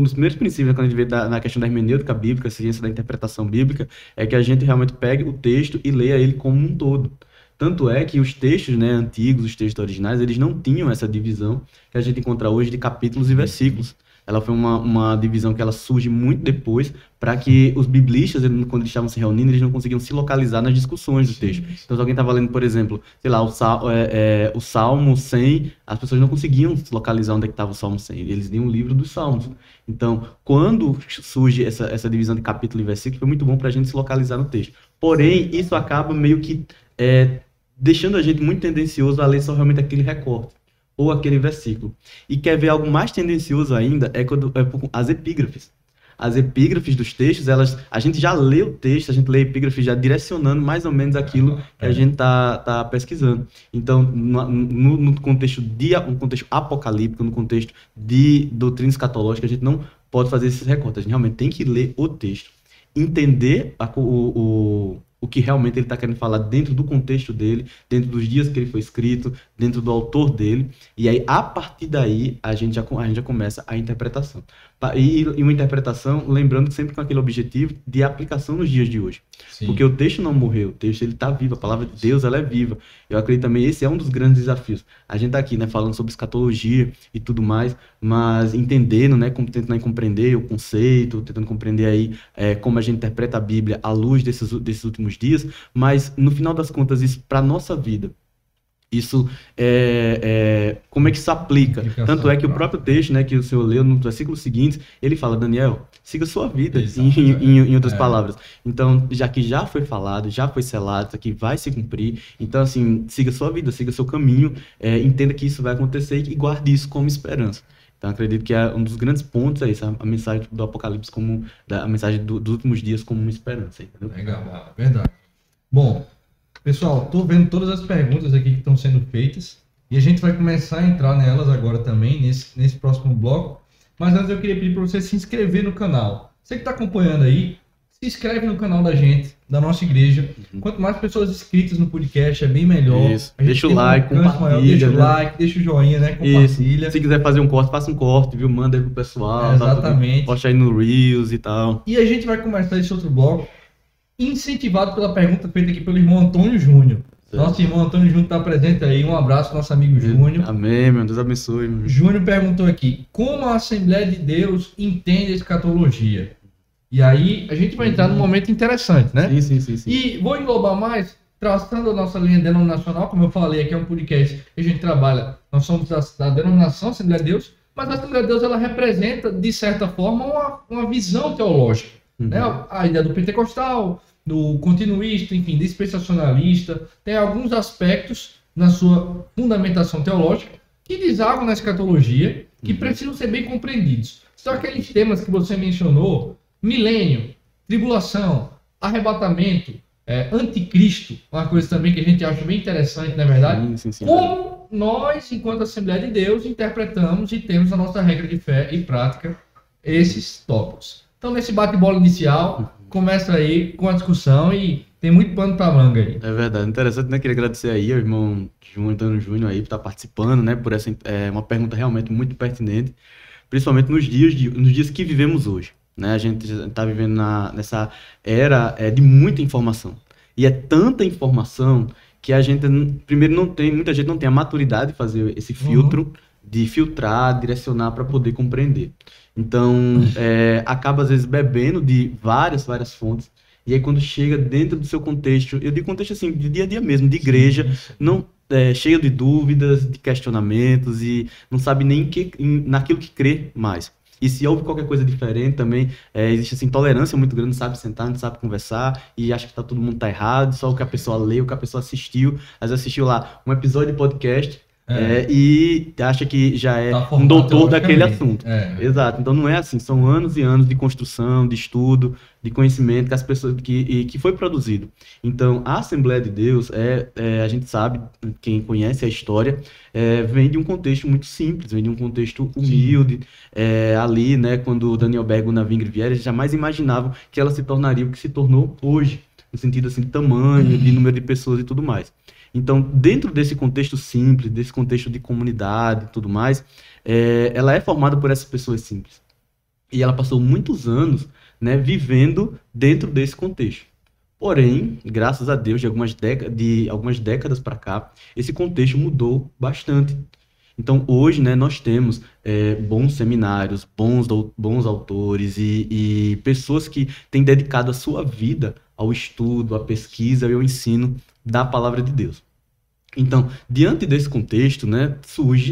dos primeiros princípios, né, quando a gente vê na questão da hermenêutica bíblica, a ciência da interpretação bíblica, é que a gente realmente pegue o texto e leia ele como um todo. Tanto é que os textos, né, antigos, os textos originais, eles não tinham essa divisão que a gente encontra hoje de capítulos e versículos. Ela foi uma divisão que ela surge muito depois, para que os biblistas, quando eles estavam se reunindo, eles não conseguiam se localizar nas discussões do texto. Então, se alguém estava lendo, por exemplo, sei lá, o Salmo 100, as pessoas não conseguiam se localizar onde é que estava o Salmo 100. Eles liam o livro dos Salmos. Então, quando surge essa divisão de capítulo e versículo, foi muito bom para a gente se localizar no texto. Porém, isso acaba meio que deixando a gente muito tendencioso a ler só realmente aquele recorte ou aquele versículo. E quer ver algo mais tendencioso ainda, as epígrafes. As epígrafes dos textos, a gente já lê o texto, a gente lê a epígrafe já direcionando mais ou menos aquilo que a gente tá pesquisando. Então, no contexto um contexto apocalíptico, no contexto de doutrina escatológica, a gente não pode fazer esses recortes. A gente realmente tem que ler o texto, entender o que realmente ele está querendo falar dentro do contexto dele, dentro dos dias que ele foi escrito, dentro do autor dele. E aí, a partir daí, a gente já começa a interpretação. E uma interpretação, lembrando que sempre com aquele objetivo de aplicação nos dias de hoje. Sim. Porque o texto não morreu, o texto ele está vivo, a palavra de Deus ela é viva. Eu acredito também, esse é um dos grandes desafios. A gente está aqui, né, falando sobre escatologia e tudo mais, mas entendendo, né, tentando compreender o conceito, tentando compreender aí como a gente interpreta a Bíblia à luz desses últimos dias, mas no final das contas, isso para a nossa vida, isso como é que isso aplica? Tanto é que o próprio texto, né, que o senhor leu no versículo seguinte, ele fala, Daniel, siga a sua vida, em outras palavras. Então, já que já foi falado, já foi selado, isso aqui vai se cumprir, então assim, siga a sua vida, siga o seu caminho, entenda que isso vai acontecer e guarde isso como esperança. Então, acredito que um dos grandes pontos é isso, a mensagem do Apocalipse, a mensagem dos últimos dias como uma esperança. Entendeu? Legal, verdade. Bom, pessoal, estou vendo todas as perguntas aqui que estão sendo feitas e a gente vai começar a entrar nelas agora também, nesse próximo bloco. Mas antes eu queria pedir para você se inscrever no canal. Você que está acompanhando aí, se inscreve no canal da gente, da nossa igreja. Quanto mais pessoas inscritas no podcast, é bem melhor. Isso. Deixa o like, compartilha. Deixa o like, deixa o joinha, né? Compartilha. Isso. Se quiser fazer um corte, faça um corte, viu? Manda aí pro pessoal. Exatamente. Posta aí no Reels e tal. E a gente vai começar esse outro bloco incentivado pela pergunta feita aqui pelo irmão Antônio Júnior. Nosso irmão Antônio Júnior está presente aí. Um abraço, nosso amigo Júnior. Amém, meu Deus abençoe. Meu. Júnior perguntou aqui, como a Assembleia de Deus entende a escatologia? E aí a gente vai entrar num momento interessante, né? Sim. E vou englobar mais, traçando a nossa linha denominacional, como eu falei, aqui é um podcast que a gente trabalha, nós somos da denominação Assembleia de Deus, mas a Assembleia de Deus ela representa, de certa forma, uma visão teológica. Né? A ideia do pentecostal, do continuista, enfim, dispensacionalista, tem alguns aspectos na sua fundamentação teológica que desagam na escatologia, que precisam ser bem compreendidos. São aqueles temas que você mencionou, milênio, tribulação, arrebatamento, anticristo, uma coisa também que a gente acha bem interessante, não é verdade? Sim. Como nós, enquanto Assembleia de Deus, interpretamos e temos a nossa regra de fé e prática esses tópicos. Então, nesse bate-bola inicial, começa aí com a discussão e tem muito pano pra manga aí. É verdade, interessante, né? Queria agradecer aí ao irmão Antônio Júnior aí por estar participando, né? Por essa uma pergunta realmente muito pertinente, principalmente nos dias que vivemos hoje, né? A gente está vivendo nessa era de muita informação. E é tanta informação que a gente, primeiro, muita gente não tem a maturidade de fazer esse filtro, de filtrar, direcionar para poder compreender. Então, acaba às vezes bebendo de várias fontes, e aí quando chega dentro do seu contexto, eu digo contexto assim, de dia a dia mesmo, de igreja, não cheio de dúvidas, de questionamentos, e não sabe nem naquilo que crê mais. E se houve qualquer coisa diferente também, existe assim, intolerância muito grande, não sabe sentar, não sabe conversar, e acha que todo mundo tá errado, só o que a pessoa leu, o que a pessoa assistiu, às vezes assistiu lá um episódio de podcast, e acha que já é um doutor daquele assunto. Exato. Então não é assim, são anos e anos de construção, de estudo, de conhecimento que as pessoas que foi produzido. Então a Assembleia de Deus a gente sabe, quem conhece a história, vem de um contexto muito simples, vem de um contexto humilde. Ali, né, quando Daniel Berg e Gunnar Wingre vieram, eles jamais imaginavam que ela se tornaria o que se tornou hoje, no sentido assim de tamanho, de número de pessoas e tudo mais. Então, dentro desse contexto simples, desse contexto de comunidade e tudo mais, ela é formada por essas pessoas simples. E ela passou muitos anos, né, vivendo dentro desse contexto. Porém, graças a Deus, de algumas décadas para cá, esse contexto mudou bastante. Então, hoje, né, nós temos bons seminários, bons autores e pessoas que têm dedicado a sua vida ao estudo, à pesquisa e ao ensino da palavra de Deus. Então, diante desse contexto, né,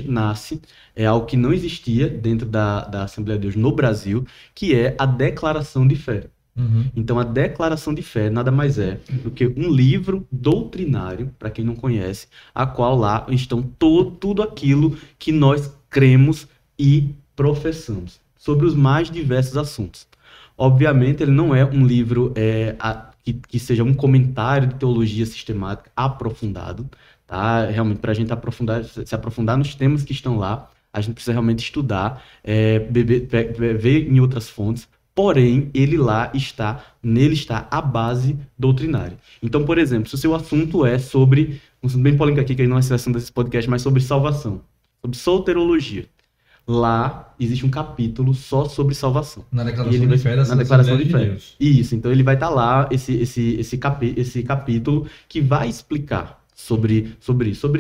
nasce algo que não existia dentro da Assembleia de Deus no Brasil, que é a declaração de fé. Então, a declaração de fé nada mais é do que um livro doutrinário, para quem não conhece, a qual lá estão tudo aquilo que nós cremos e professamos, sobre os mais diversos assuntos. Obviamente, ele não é um livro que seja um comentário de teologia sistemática aprofundado, tá? Realmente, para a gente se aprofundar nos temas que estão lá, a gente precisa realmente estudar, ver em outras fontes. porém, nele está a base doutrinária. Então, por exemplo, se o seu assunto é sobre, um assunto bem polêmico aqui, que não é a seleção desse podcast, mas sobre salvação, sobre soterologia. Lá existe um capítulo só sobre salvação. Na declaração de fé da Assembleia de Deus. Isso, então ele vai estar lá, esse capítulo que vai explicar sobre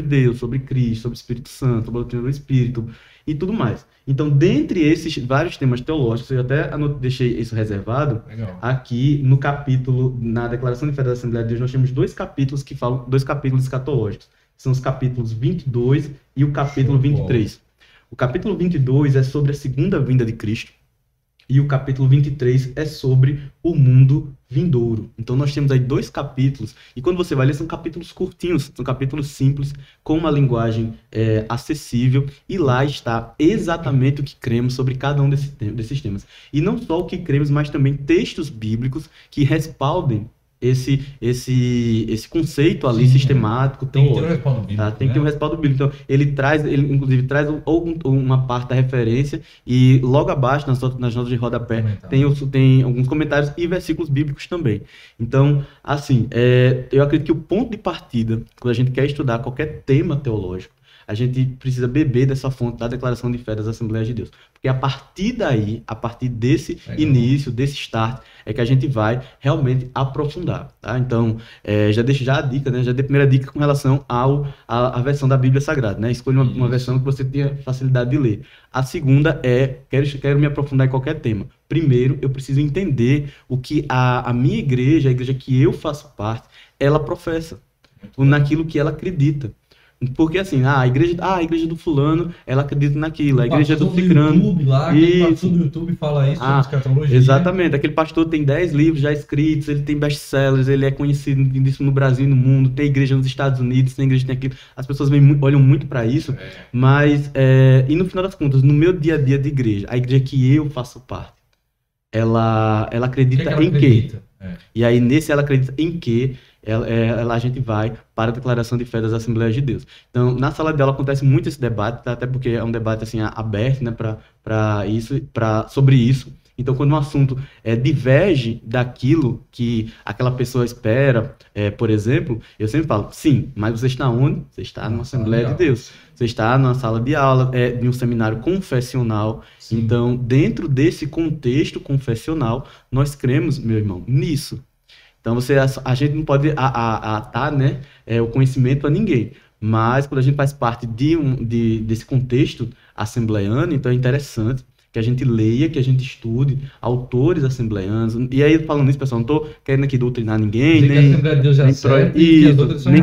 Deus, sobre Cristo, sobre o Espírito Santo, sobre a doutrina do Espírito e tudo mais. Então, dentre esses vários temas teológicos, eu até deixei isso reservado. Legal. Aqui no capítulo, na Declaração de Fé da Assembleia de Deus, nós temos dois capítulos escatológicos. São os capítulos 22 e o capítulo 23. O capítulo 22 é sobre a segunda vinda de Cristo e o capítulo 23 é sobre o mundo vindouro. Então nós temos aí dois capítulos e quando você vai ler são capítulos curtinhos, são capítulos simples, com uma linguagem acessível e lá está exatamente o que cremos sobre cada um desses temas. E não só o que cremos, mas também textos bíblicos que respaldem esse conceito ali sistemático. Tem que ter um respaldo bíblico. Tá? Tem que ter um respaldo bíblico. Então, ele inclusive traz uma parte da referência e logo abaixo, nas notas de rodapé, tem alguns comentários e versículos bíblicos também. Então, assim, eu acredito que o ponto de partida, quando a gente quer estudar qualquer tema teológico, a gente precisa beber dessa fonte da Declaração de Fé das Assembleias de Deus. Porque a partir daí, a partir desse início, desse start, é que a gente vai realmente aprofundar. Tá? Então, já deixo a dica, né? Já dei a primeira dica com relação à versão da Bíblia Sagrada. Né? Escolha uma versão que você tenha facilidade de ler. A segunda quero me aprofundar em qualquer tema. Primeiro, eu preciso entender o que a minha igreja, a igreja que eu faço parte, ela professa. Naquilo que ela acredita. Porque assim, a igreja do fulano, ela acredita naquilo, a igreja do cicrano. YouTube lá, quem pastor do YouTube fala isso sobre escatologia. Exatamente, aquele pastor tem 10 livros já escritos, ele tem best-sellers, ele é conhecido disso no Brasil e no mundo, tem igreja nos Estados Unidos, tem igreja, tem aquilo. As pessoas olham muito para isso, mas, e no final das contas, no meu dia a dia de igreja, a igreja que eu faço parte, ela acredita em quê? E aí, nesse ela acredita em quê? A gente vai para a Declaração de Fé das Assembleias de Deus. Então, na sala de aula acontece muito esse debate, tá? Até porque é um debate assim, aberto, né, sobre isso. Então, quando um assunto diverge daquilo que aquela pessoa espera, por exemplo, eu sempre falo, sim, mas você está onde? Você está numa Assembleia de Deus. Você está numa sala de aula, de um seminário confessional. Sim. Então, dentro desse contexto confessional, nós cremos, meu irmão, nisso. Então, a gente não pode atar, né, o conhecimento a ninguém. Mas, quando a gente faz parte desse contexto assembleiano, então é interessante que a gente leia, que a gente estude autores assembleianos. E aí, falando nisso, pessoal, não estou querendo aqui doutrinar ninguém, nem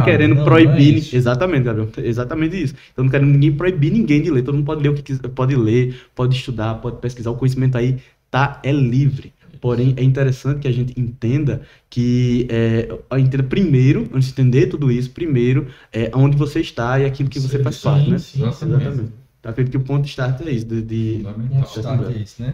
querendo proibir. Exatamente, Gabriel. Exatamente isso. Então, não querendo proibir ninguém de ler. Todo mundo pode ler o que quiser, pode ler, pode estudar, pode pesquisar. O conhecimento aí é livre. Porém, é interessante que a gente entenda primeiro, antes de entender tudo isso, primeiro, onde você está e aquilo que você faz parte, né? Sim, exatamente. Eu acredito que o ponto de start é isso. Né?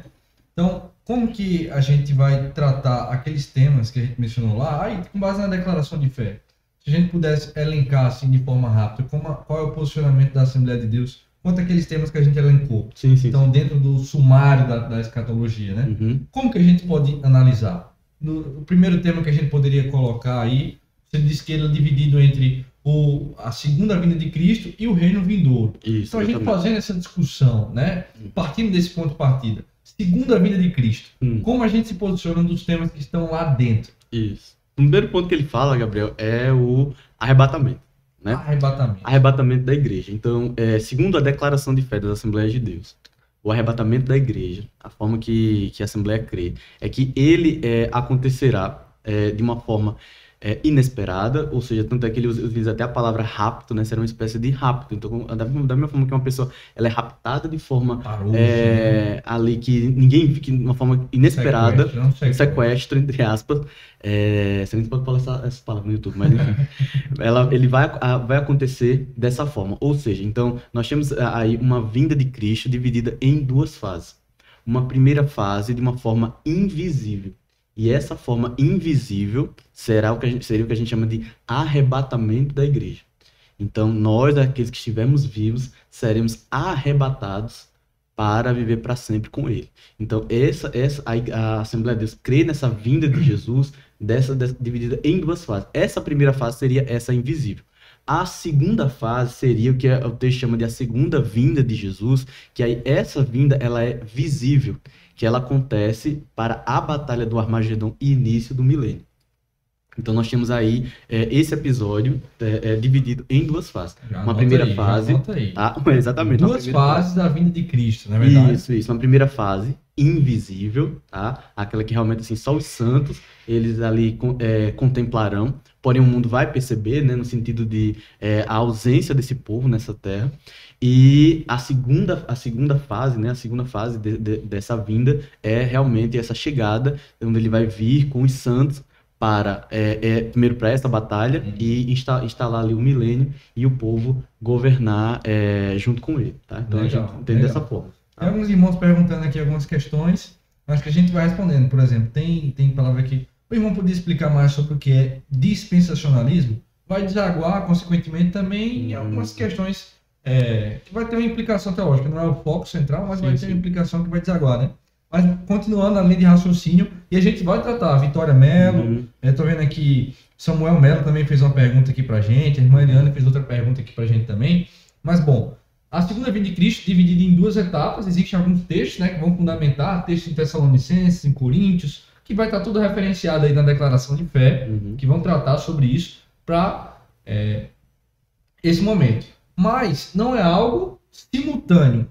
Então, como que a gente vai tratar aqueles temas que a gente mencionou lá, com base na declaração de fé? Se a gente pudesse elencar assim de forma rápida, qual é o posicionamento da Assembleia de Deus quanto àqueles temas que a gente elencou? Sim. Então, dentro do sumário da escatologia, né? Uhum. Como que a gente pode analisar? O primeiro tema que a gente poderia colocar aí, você disse que ele é dividido entre a segunda vinda de Cristo e o reino vindouro. Isso, então, a gente fazendo essa discussão, né? Partindo desse ponto de partida, segunda vinda de Cristo, como a gente se posiciona nos temas que estão lá dentro? Isso. O primeiro ponto que ele fala, Gabriel, é o arrebatamento. Né? Arrebatamento da igreja. Então, segundo a Declaração de Fé das Assembleias de Deus, o arrebatamento da igreja, a forma que a Assembleia crê, é que ele acontecerá de uma forma inesperada, ou seja, tanto é que ele utiliza até a palavra rapto, né? Será uma espécie de rapto. Então, da mesma forma que uma pessoa ela é raptada de forma ali que de uma forma inesperada, sequestro entre aspas, você nem pode falar essa palavra no YouTube, mas enfim, ele vai acontecer dessa forma. Ou seja, então, nós temos aí uma vinda de Cristo dividida em duas fases. Uma primeira fase de uma forma invisível. E essa forma invisível seria o que a gente chama de arrebatamento da igreja. Então, nós, aqueles que estivermos vivos, seremos arrebatados para viver para sempre com ele. Então, a Assembleia de Deus crê nessa vinda de Jesus, dividida em duas fases. Essa primeira fase seria essa invisível. A segunda fase seria o que o texto chama de a segunda vinda de Jesus, que aí essa vinda ela é visível, que ela acontece para a batalha do Armagedon e início do milênio. Então nós temos aí esse episódio dividido em duas fases. Uma primeira fase, tá? Exatamente. Duas fases da vinda de Cristo, não é verdade? Isso. Uma primeira fase invisível, tá? Aquela que realmente assim só os santos eles ali contemplarão. Porém o mundo vai perceber, né? No sentido de a ausência desse povo nessa terra. E a segunda fase, né? A segunda fase dessa vinda é realmente essa chegada, onde ele vai vir com os santos para, primeiro para essa batalha e instalar ali o milênio e o povo governar junto com ele, tá? Então legal, a gente entende dessa forma. Tá? Tem alguns irmãos perguntando aqui algumas questões, mas que a gente vai respondendo. Por exemplo, tem palavra aqui, o irmão podia explicar mais sobre o que é dispensacionalismo? Vai desaguar, consequentemente, também em algumas questões que vai ter uma implicação teológica, não é o foco central, mas vai ter uma implicação que vai desaguar, né? Mas continuando a linha de raciocínio, e a gente vai tratar a Vitória Melo, estou vendo aqui, Samuel Melo também fez uma pergunta aqui pra gente, a irmã Eliana fez outra pergunta aqui pra gente também, mas bom, a segunda vinda de Cristo dividida em duas etapas, existem alguns textos, né, que vão fundamentar, textos em Tessalonicenses, em Coríntios, que vai estar tudo referenciado aí na declaração de fé, que vão tratar sobre isso para esse momento. Mas não é algo simultâneo.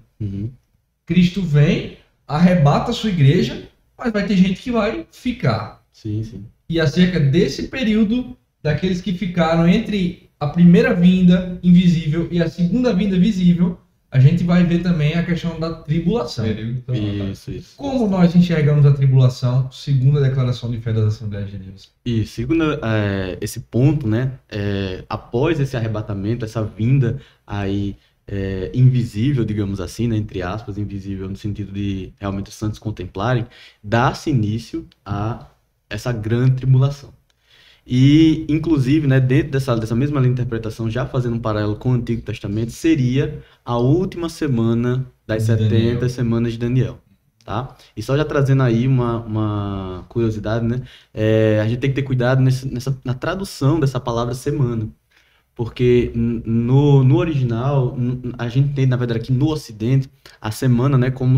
Cristo vem, arrebata a sua igreja, mas vai ter gente que vai ficar. Sim. E acerca desse período, daqueles que ficaram entre a primeira vinda invisível e a segunda vinda visível, a gente vai ver também a questão da tribulação. Isso. Como nós enxergamos a tribulação, segundo a declaração de fé das Assembleias de Deus? E segundo esse ponto, né, após esse arrebatamento, essa vinda aí invisível, digamos assim, né, entre aspas, invisível no sentido de realmente os santos contemplarem, dá-se início a essa grande tribulação. E, inclusive, né, dentro dessa mesma linha de interpretação, já fazendo um paralelo com o Antigo Testamento, seria a última semana das 70 semanas de Daniel. Tá? E só já trazendo aí uma curiosidade, né, a gente tem que ter cuidado na tradução dessa palavra semana. Porque no original, a gente tem, na verdade, aqui no Ocidente, a semana, né, como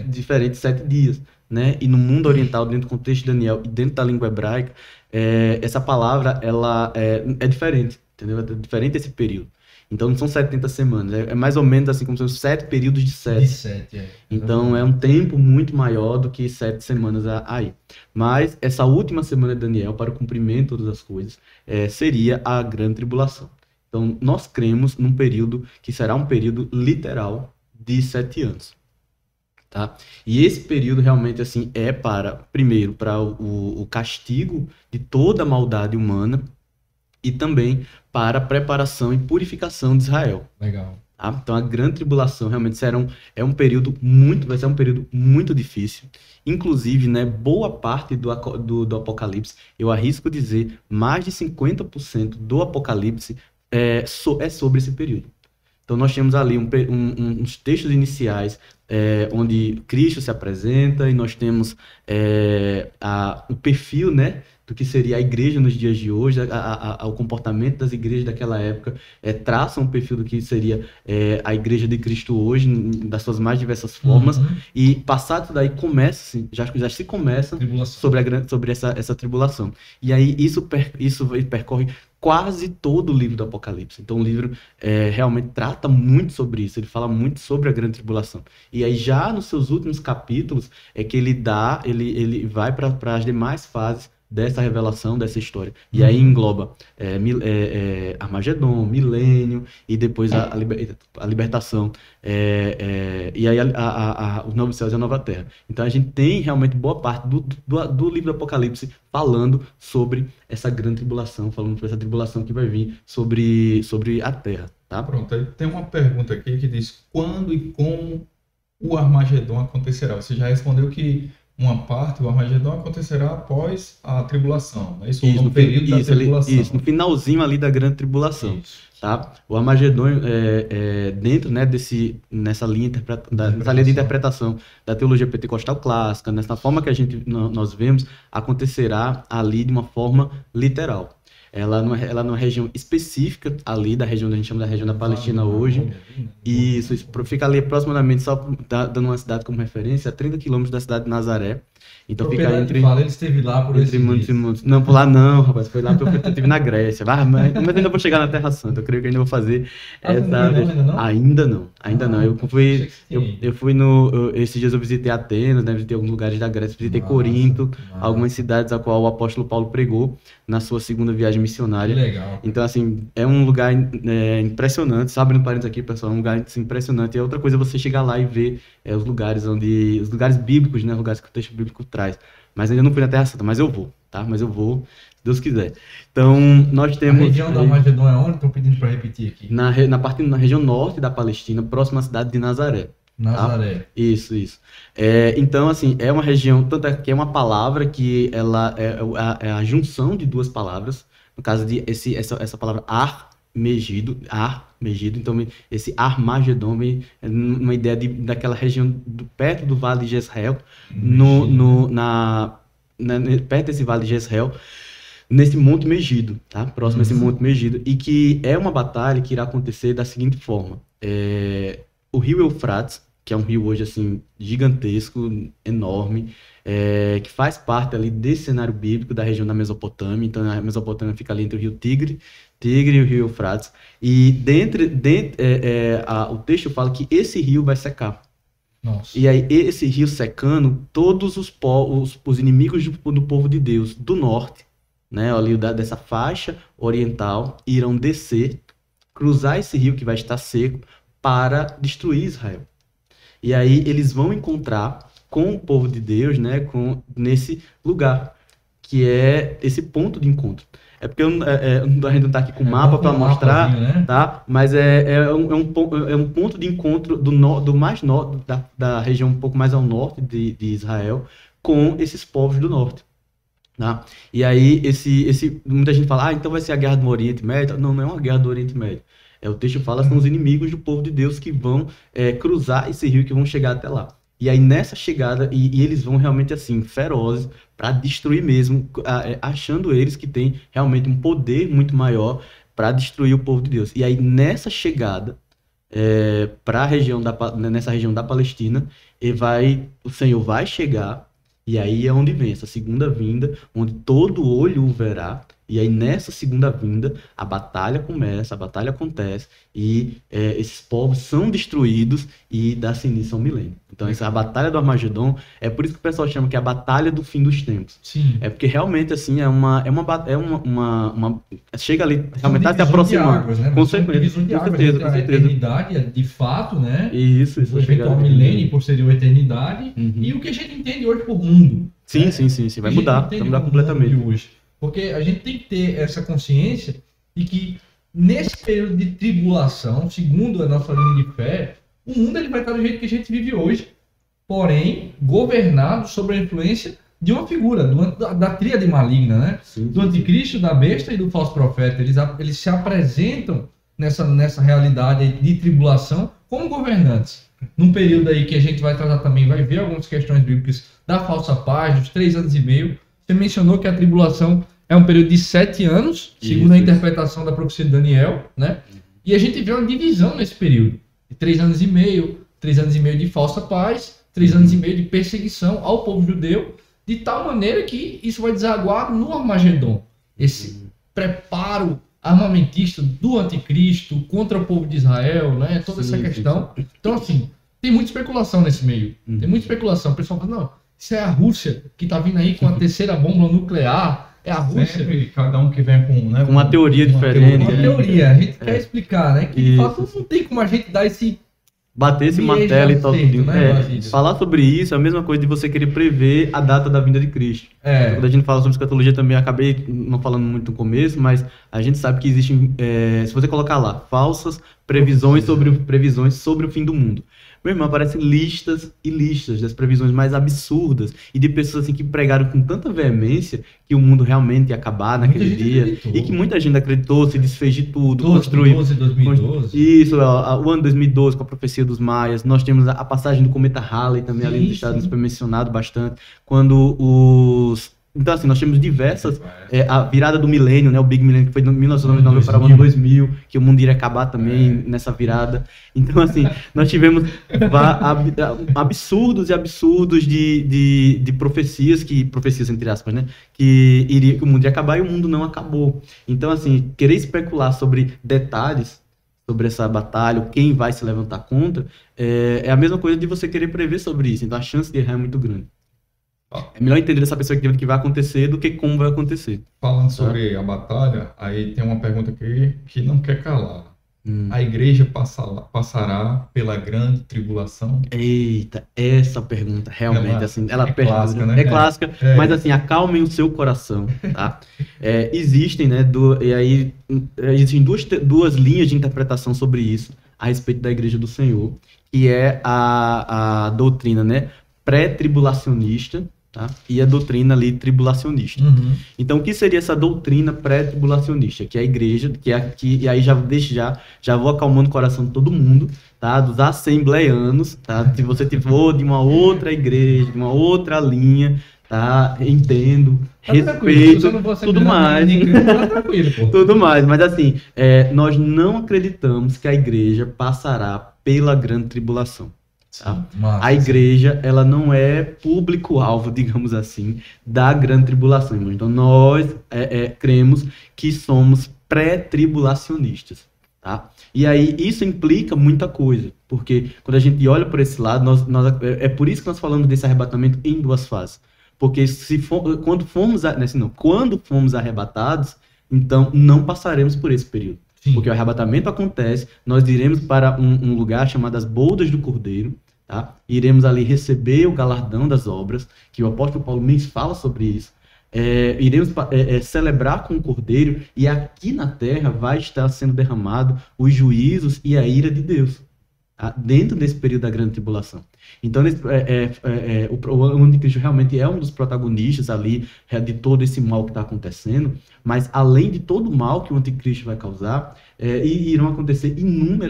diferente 7 dias. Né? E no mundo oriental, dentro do contexto de Daniel e dentro da língua hebraica, essa palavra ela é diferente, entendeu? É diferente esse período. Então não são 70 semanas, é mais ou menos assim como são 7 períodos de 7. Então é um tempo muito maior do que 7 semanas aí. Mas essa última semana de Daniel, para o cumprimento de todas as coisas, seria a grande tribulação. Então nós cremos num período que será um período literal de 7 anos. Tá? E esse período realmente assim primeiro para o castigo de toda a maldade humana e também para a preparação e purificação de Israel. Legal. Tá? Então a grande tribulação realmente vai ser um período muito difícil. Inclusive, né, boa parte do Apocalipse, eu arrisco dizer, mais de 50% do Apocalipse é sobre esse período. Então nós temos ali uns textos iniciais onde Cristo se apresenta e nós temos o perfil, né, do que seria a igreja nos dias de hoje, o comportamento das igrejas daquela época, traçam um perfil do que seria a igreja de Cristo hoje, das suas mais diversas formas, e passado daí já se começa sobre essa tribulação. E aí isso percorre quase todo o livro do Apocalipse. Então o livro realmente trata muito sobre isso, ele fala muito sobre a grande tribulação. E aí já nos seus últimos capítulos é que ele vai para as demais fases dessa revelação, dessa história. E aí engloba Armagedon, milênio, e depois a libertação, e aí os novos céus e a nova terra. Então a gente tem realmente boa parte do livro do Apocalipse falando sobre essa grande tribulação, falando sobre essa tribulação que vai vir sobre a terra. Tá? Pronto, aí tem uma pergunta aqui que diz: quando e como o Armagedon acontecerá? Você já respondeu que uma parte, o Armagedon acontecerá após a tribulação. Isso, no período da tribulação. Isso, no finalzinho ali da grande tribulação. Tá? O Armagedon dentro, né, nessa linha de interpretação da teologia pentecostal clássica, nessa forma que nós vemos, acontecerá ali de uma forma literal. Ela numa região específica ali da região que a gente chama da região da Palestina hoje. E isso fica ali aproximadamente, só dando uma cidade como referência, a 30 quilômetros da cidade de Nazaré. Então fica entre... Ele esteve lá por esse muitos. Não, por lá não, rapaz. Foi lá porque eu estive na Grécia. Mas ainda vou chegar na Terra Santa. Eu creio que ainda vou fazer essa... Ainda não. Eu fui esses dias eu visitei Atenas, né? Visitei alguns lugares da Grécia, visitei Corinto, algumas cidades a qual o apóstolo Paulo pregou na sua segunda viagem missionária. Que legal. Então, assim, é um lugar impressionante. Só abrindo parênteses aqui, pessoal, é um lugar assim, impressionante. E outra coisa é você chegar lá e ver os lugares bíblicos, né? Os lugares que o texto bíblico traz. Mas ainda não fui na Terra Santa, mas eu vou, tá? Mas eu vou, se Deus quiser. Então, nós temos... A região da Armagedon é onde? Estou pedindo para repetir aqui. Na região norte da Palestina, próxima à cidade de Nazaré. Nazaré. Tá? Isso. Então, assim, é uma região, tanto é que é uma palavra que ela é a junção de duas palavras, no caso de essa palavra Ar-Megido, então esse Armagedon é uma ideia daquela região perto do Vale de Jezreel, perto desse Vale de Jezreel, nesse Monte Megido, tá? Próximo a esse Monte Megido, e que é uma batalha que irá acontecer da seguinte forma: o rio Eufrates, que é um rio hoje assim gigantesco, enorme, que faz parte ali desse cenário bíblico da região da Mesopotâmia. Então a Mesopotâmia fica ali entre o rio Tigre e o rio Eufrates, e o texto fala que esse rio vai secar. Nossa. E aí esse rio secando, todos os inimigos do povo de Deus do norte, né, ali dessa faixa oriental, irão descer, cruzar esse rio que vai estar seco para destruir Israel. E aí eles vão encontrar com o povo de Deus, né, nesse lugar, que é esse ponto de encontro. É porque a gente não está aqui com mapa para mostrar, né? Tá? Mas é um ponto de encontro do mais norte, da região um pouco mais ao norte de Israel, com esses povos do norte. Tá? E aí, muita gente fala, então vai ser a guerra do Oriente Médio. Não é uma guerra do Oriente Médio. O texto fala que são os inimigos do povo de Deus que vão cruzar esse rio, que vão chegar até lá. E aí nessa chegada, e eles vão realmente assim, ferozes, para destruir mesmo, achando eles que têm realmente um poder muito maior para destruir o povo de Deus. E aí nessa chegada, nessa região da Palestina, o Senhor vai chegar, e aí é onde vem essa segunda vinda, onde todo olho o verá. E aí nessa segunda vinda, a batalha começa, a batalha acontece, e esses povos são destruídos e dá-se início ao milênio. Então essa é a batalha do Armagedon. É por isso que o pessoal chama que é a batalha do fim dos tempos. Sim. É porque realmente assim chega ali, realmente está se aproximando. Águas, né? Com certeza. A eternidade, de fato, né? Isso. O eventual milênio e posterior eternidade. E o que a gente entende hoje por mundo. Sim. Vai mudar completamente. Hoje. Porque a gente tem que ter essa consciência de que nesse período de tribulação, segundo a nossa linha de fé, o mundo ele vai estar do jeito que a gente vive hoje, porém governado sob a influência de uma figura, da tríade maligna, né? Sim. Do anticristo, da besta e do falso profeta. Eles se apresentam nessa realidade de tribulação como governantes. Num período aí que a gente vai tratar também, vai ver algumas questões bíblicas da falsa paz, dos 3 anos e meio. Você mencionou que a tribulação é um período de 7 anos, segundo a interpretação da profecia de Daniel, né? E a gente vê uma divisão nesse período. De 3 anos e meio, 3 anos e meio de falsa paz, 3 anos e meio de perseguição ao povo judeu, de tal maneira que isso vai desaguar no Armagedon. Esse preparo armamentista do anticristo contra o povo de Israel, né? Toda essa questão. Então, assim, tem muita especulação nesse meio. Tem muita especulação. O pessoal fala, não, isso é a Rússia que está vindo aí com a terceira bomba nuclear. É a Rússia. Sempre, cada um que vem com uma teoria diferente. Uma teoria. A gente quer explicar, né? Que de fato não tem como a gente dar esse bater esse martelo e tal, tudo. Né? Falar sobre isso é a mesma coisa de você querer prever a data da vinda de Cristo. Quando a gente fala sobre escatologia também, acabei não falando muito no começo, mas a gente sabe que existem, se você colocar lá, falsas previsões sobre o fim do mundo. Meu irmão, aparecem listas e listas das previsões mais absurdas e de pessoas assim que pregaram com tanta veemência que o mundo realmente ia acabar naquele dia e que muita gente acreditou, se desfez de tudo, construiu. 2012. Isso, o ano 2012 com a profecia dos maias. Nós temos a passagem do cometa Halley também ali nos Estados Unidos, foi mencionado bastante. Então, assim, nós temos diversas... a virada do milênio, né? O Big Millennium, que foi de 1999 para o ano 2000, que o mundo iria acabar também nessa virada. Então, assim, nós tivemos absurdos e absurdos de profecias, profecias entre aspas, né? Que o mundo ia acabar e o mundo não acabou. Então, assim, querer especular sobre detalhes sobre essa batalha, quem vai se levantar contra, é a mesma coisa de você querer prever sobre isso. Então, a chance de errar é muito grande. É melhor entender essa perspectiva do que vai acontecer do que como vai acontecer. Falando sobre a batalha, aí tem uma pergunta aqui que não quer calar. A igreja passará pela grande tribulação? Eita, essa pergunta realmente, ela clássica, né? É clássica, mas assim, acalmem o seu coração, tá? Existem, né, existem duas linhas de interpretação sobre isso a respeito da igreja do Senhor, que é a doutrina, né, pré-tribulacionista, tá? E a doutrina ali tribulacionista. Então, o que seria essa doutrina pré-tribulacionista? Que é a igreja, e aí já vou acalmando o coração de todo mundo, tá? Dos assembleianos, tá? Se você for de uma outra igreja, de uma outra linha, tá? Entendo, respeito, tudo mais. Tudo mais, mas assim, nós não acreditamos que a igreja passará pela grande tribulação. Tá? A igreja, ela não é público-alvo, digamos assim, da grande tribulação, irmão. Então, nós cremos que somos pré-tribulacionistas, tá? E aí, isso implica muita coisa, porque quando a gente olha por esse lado, é por isso que nós falamos desse arrebatamento em duas fases. Porque quando fomos arrebatados, então não passaremos por esse período. Sim. Porque o arrebatamento acontece, nós iremos para um lugar chamado as Boldas do Cordeiro, tá? Iremos ali receber o galardão das obras, que o apóstolo Paulo nem fala sobre isso. Iremos celebrar com o Cordeiro, e aqui na terra vai estar sendo derramado os juízos e a ira de Deus, tá? Dentro desse período da grande tribulação. Então, o anticristo realmente é um dos protagonistas ali de todo esse mal que está acontecendo, mas além de todo o mal que o anticristo vai causar, irão acontecer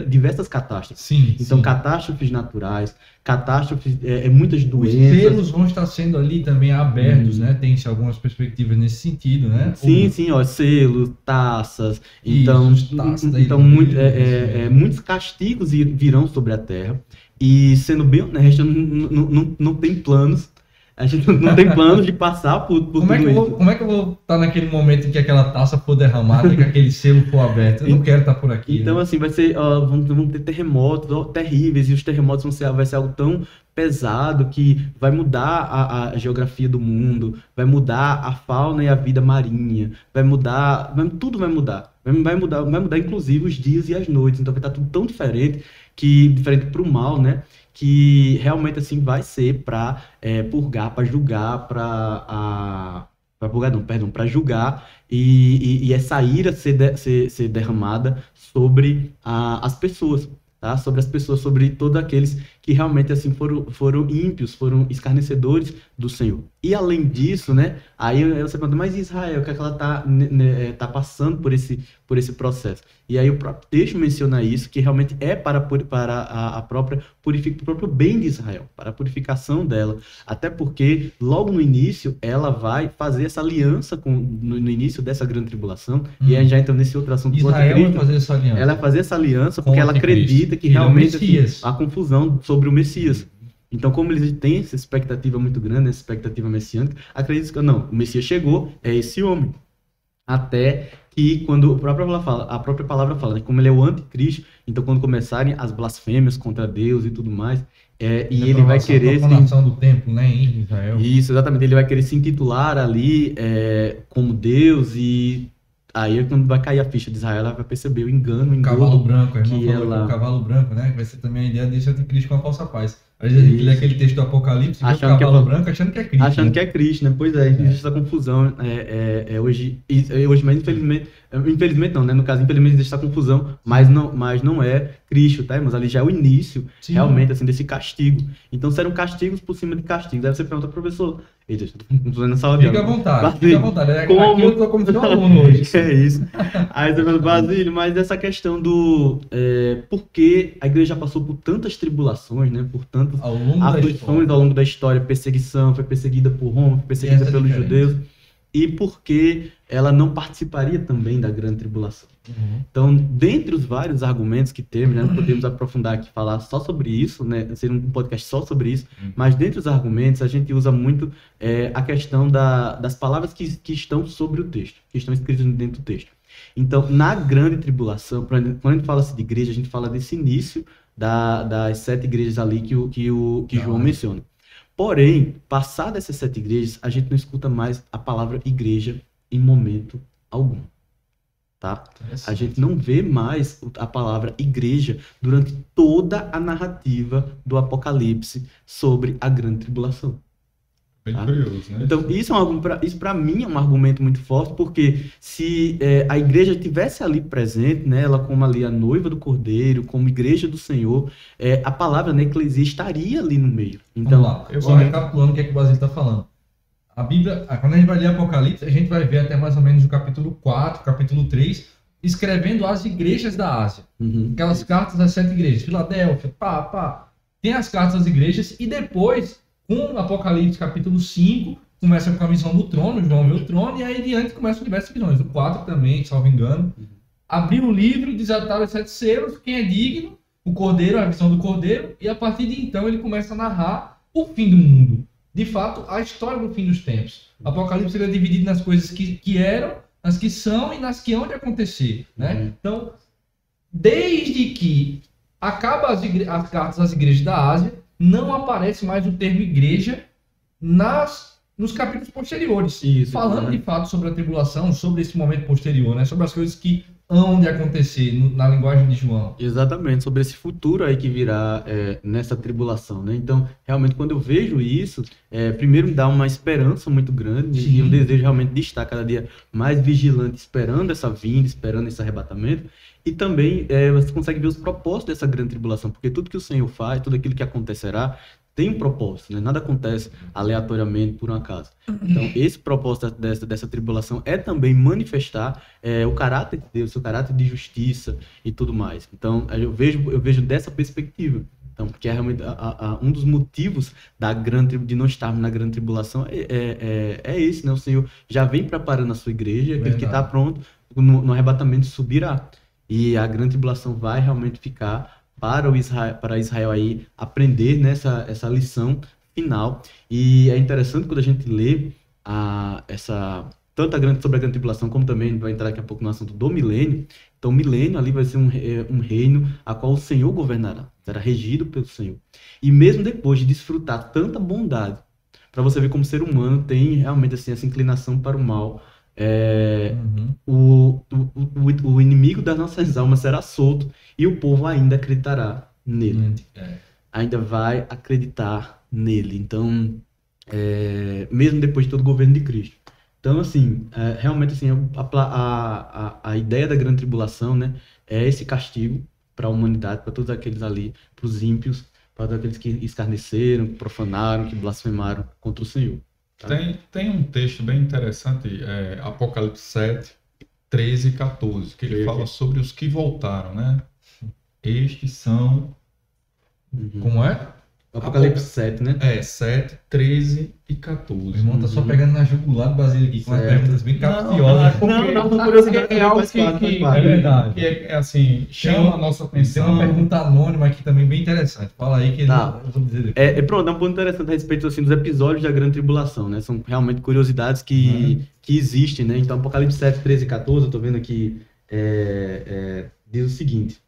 diversas catástrofes. Então, catástrofes naturais, catástrofes, muitas doenças. Os selos vão estar sendo ali também abertos, né? Tem-se algumas perspectivas nesse sentido, né? Sim, selos, taças. Então, muitos castigos virão sobre a terra. E, sendo bem honesto, não tem planos. A gente não tem planos de passar por como é que eu vou estar naquele momento em que aquela taça for derramada e que aquele selo for aberto? Eu não quero estar por aqui. Então, né? Assim, vai ser, vão ter terremotos terríveis, e os terremotos vai ser algo tão pesado que vai mudar a geografia do mundo, vai mudar a fauna e a vida marinha, tudo vai mudar. Vai mudar inclusive os dias e as noites. Então vai estar tudo tão diferente para o mal, né? Que realmente assim vai ser para purgar, para julgar, para julgar e essa ira ser derramada sobre as pessoas, tá? Sobre as pessoas, sobre todos aqueles que realmente assim foram ímpios, foram escarnecedores do Senhor. E além disso, né? Aí você pergunta, mas Israel, o que é que ela tá passando por esse processo? E aí o próprio texto menciona isso, que realmente é para o próprio bem de Israel, para a purificação dela. Até porque, logo no início, ela vai fazer essa aliança no início dessa grande tribulação. E aí já entra nesse outro assunto. Israel vai fazer essa aliança. Ela vai fazer essa aliança porque ela acredita que realmente há confusão sobre o Messias. Então, como eles têm essa expectativa muito grande, essa expectativa messiânica, acreditam que não, o Messias chegou, é esse homem. Até que quando a própria palavra fala, né, como ele é o anticristo, então quando começarem as blasfêmias contra Deus e tudo mais, e ele vai querer... A profanação do templo, né, em Israel. Isso, exatamente, ele vai querer se intitular ali como Deus e Aí quando vai cair a ficha de Israel, ela vai perceber o engano, o cavalo branco, a irmã que falou ela... que o cavalo branco, né? Vai ser também a ideia desse anticristo com a falsa paz. Às vezes a gente lê aquele texto do Apocalipse, vê o cavalo branco achando que é Cristo. Achando que é Cristo, né? Pois é, existe essa confusão hoje, mas infelizmente não, né? No caso, infelizmente existe essa confusão, mas não é Cristo, tá, irmãos? Ali já é o início, realmente, assim, desse castigo. Então serão castigos por cima de castigos. Aí você pergunta, professor, eita, não tô na sala de aula. Fica à vontade. Aqui Como? eu tô como seu aluno hoje. É isso. Aí você pergunta, Basílio, mas essa questão do por que a igreja passou por tantas tribulações, né? Por tantas aflições ao longo da história, perseguição, foi perseguida por Roma, foi perseguida pelos judeus, e por que ela não participaria também da grande tribulação. Então, dentre os vários argumentos que temos, né, não podemos aprofundar aqui, falar só sobre isso, né, ser um podcast só sobre isso, mas dentre os argumentos a gente usa muito a questão das palavras que estão sobre o texto, que estão escritas dentro do texto. Então, na grande tribulação, quando a gente fala assim de igreja, a gente fala desse início das 7 igrejas ali que João menciona. Porém, passadas essas 7 igrejas, a gente não escuta mais a palavra igreja em momento algum. Tá? A gente não vê mais a palavra igreja durante toda a narrativa do Apocalipse sobre a grande tribulação. Bem curioso, né? Então, isso para mim é um argumento muito forte, porque se a igreja estivesse ali presente, né, ela como ali a noiva do Cordeiro, como igreja do Senhor, a palavra na eclesia estaria ali no meio. Então, vamos lá, só recapitulando o que é que o Basílio está falando. A Bíblia, quando a gente vai ler Apocalipse, a gente vai ver até mais ou menos o capítulo 4, capítulo 3, escrevendo as igrejas da Ásia. Aquelas cartas das 7 igrejas, Filadélfia, tem as cartas das igrejas, e depois, com o Apocalipse capítulo 5, começa com a visão do trono, João vê o trono, e aí adiante começam diversas visões. O 4 também, salvo engano. Abriu o livro, desataram os 7 selos, quem é digno, o Cordeiro, a visão do Cordeiro, e a partir de então ele começa a narrar o fim do mundo. De fato, a história do fim dos tempos. O Apocalipse é dividido nas coisas que eram, nas que são e nas que hão de acontecer. Né? Então, desde que acaba as cartas às igrejas da Ásia, não aparece mais o termo igreja nos capítulos posteriores. Isso, falando de fato sobre a tribulação, sobre esse momento posterior, né? Sobre as coisas que hão de acontecer na linguagem de João. Exatamente, sobre esse futuro aí que virá nessa tribulação, né? Então, realmente, quando eu vejo isso, primeiro me dá uma esperança muito grande. Sim. E um desejo realmente de estar cada dia mais vigilante, esperando essa vinda, esperando esse arrebatamento. E também você consegue ver os propósitos dessa grande tribulação, porque tudo que o Senhor faz, tudo aquilo que acontecerá, tem um propósito, né? Nada acontece aleatoriamente por um acaso. Então, esse propósito dessa tribulação é também manifestar o caráter de Deus, o caráter de justiça e tudo mais. Então, eu vejo dessa perspectiva. Então, porque realmente um dos motivos de não estarmos na grande tribulação é esse, né? O Senhor já vem preparando a sua igreja, aquele que está pronto no arrebatamento subirá. E a grande tribulação vai realmente ficar para Israel aí aprender essa lição final. E é interessante quando a gente lê tanto sobre a grande tribulação, como também vai entrar daqui a pouco no assunto do milênio. Então, o milênio ali vai ser um reino a qual o Senhor governará, será regido pelo Senhor. E mesmo depois de desfrutar tanta bondade, para você ver como o ser humano tem realmente assim, essa inclinação para o mal, o inimigo das nossas almas será solto e o povo ainda acreditará nele. Ainda vai acreditar nele. Então, mesmo depois de todo o governo de Cristo. Então, assim, realmente assim, a ideia da grande tribulação, né, é esse castigo para a humanidade, para todos aqueles ali, para os ímpios, para todos aqueles que escarneceram, que profanaram, que blasfemaram contra o Senhor. Tá? Tem um texto bem interessante, Apocalipse 7, 13 e 14, que ele fala sobre os que voltaram, né? Estes são... Como é? Apocalipse 7, né? 7, 13 e 14. O irmão tá só pegando na jugular do Basílio aqui, com as perguntas bem capciosas. É algo que é verdade. Que é assim, chama a nossa atenção. Tem uma pergunta anônima aqui também bem interessante. Fala aí que eu vou dizer depois. Pronto, é um ponto interessante a respeito assim, dos episódios da grande tribulação, né? São realmente curiosidades que existem, né? Então, Apocalipse 7, 13 e 14, eu tô vendo aqui, diz o seguinte: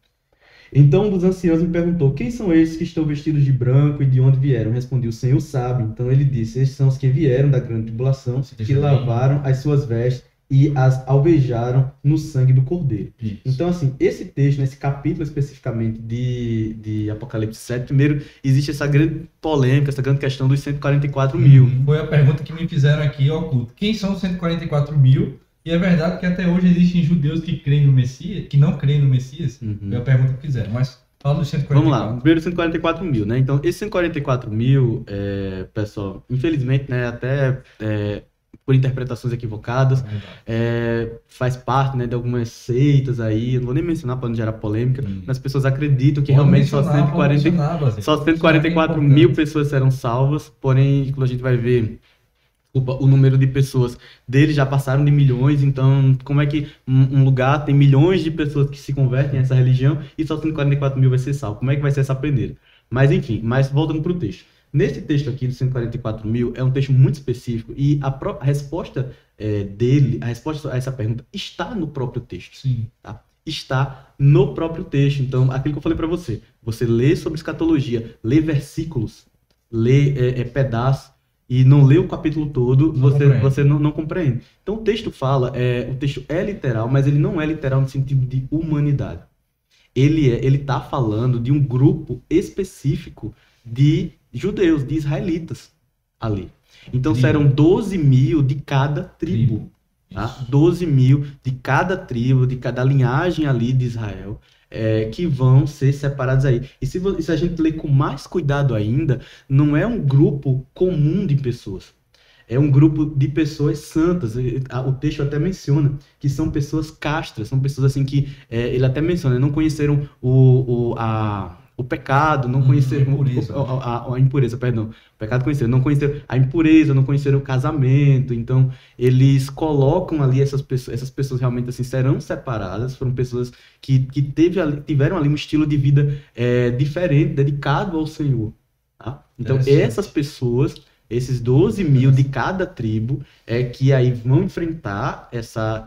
então um dos anciãos me perguntou, quem são esses que estão vestidos de branco e de onde vieram? Respondi, o Senhor sabe. Então ele disse, esses são os que vieram da grande tribulação, que lavaram as suas vestes e as alvejaram no sangue do Cordeiro. Isso. Então, assim, esse texto, nesse capítulo especificamente de Apocalipse 7, primeiro, existe essa grande polêmica, essa grande questão dos 144 mil. Foi a pergunta que me fizeram aqui, oculto. Quem são os 144 mil? E é verdade que até hoje existem judeus que creem no Messias, que não creem no Messias. Foi a pergunta que fizeram. Mas fala dos 144. Vamos lá, primeiro 144 mil, né? Então, esses 144 mil, pessoal, infelizmente, né, até por interpretações equivocadas, faz parte, né, de algumas seitas aí, não vou nem mencionar para não gerar polêmica, mas as pessoas acreditam que realmente só 144 mil pessoas serão salvas, porém, quando a gente vai ver o número de pessoas deles já passaram de milhões, então como é que um lugar tem milhões de pessoas que se convertem a essa religião e só 144 mil vai ser salvo? Como é que vai ser essa peneira? Mas enfim, voltando para o texto. Nesse texto aqui dos 144 mil é um texto muito específico e a resposta dele, a resposta a essa pergunta está no próprio texto. Sim. Tá? Está no próprio texto. Então, aquilo que eu falei para você, você lê sobre escatologia, lê versículos, lê pedaços, e não lê o capítulo todo, você não compreende. Então o texto o texto é literal, mas ele não é literal no sentido de humanidade. Ele está falando de um grupo específico de judeus, de israelitas ali. Então serão 12 mil de cada tribo. Tá? 12 mil de cada tribo, de cada linhagem ali de Israel. Que vão ser separados aí. E se a gente ler com mais cuidado ainda, não é um grupo comum de pessoas. É um grupo de pessoas santas. O texto até menciona que são pessoas castras, são pessoas assim que, ele até menciona, não conheceram o pecado, não conheceram a impureza, perdão. O pecado conheceram, não conheceram a impureza, não conheceram o casamento. Então, eles colocam ali essas pessoas realmente assim serão separadas, foram pessoas que tiveram ali um estilo de vida diferente, dedicado ao Senhor. Tá? Então, essas pessoas, esses 12 mil de cada tribo, que aí vão enfrentar essa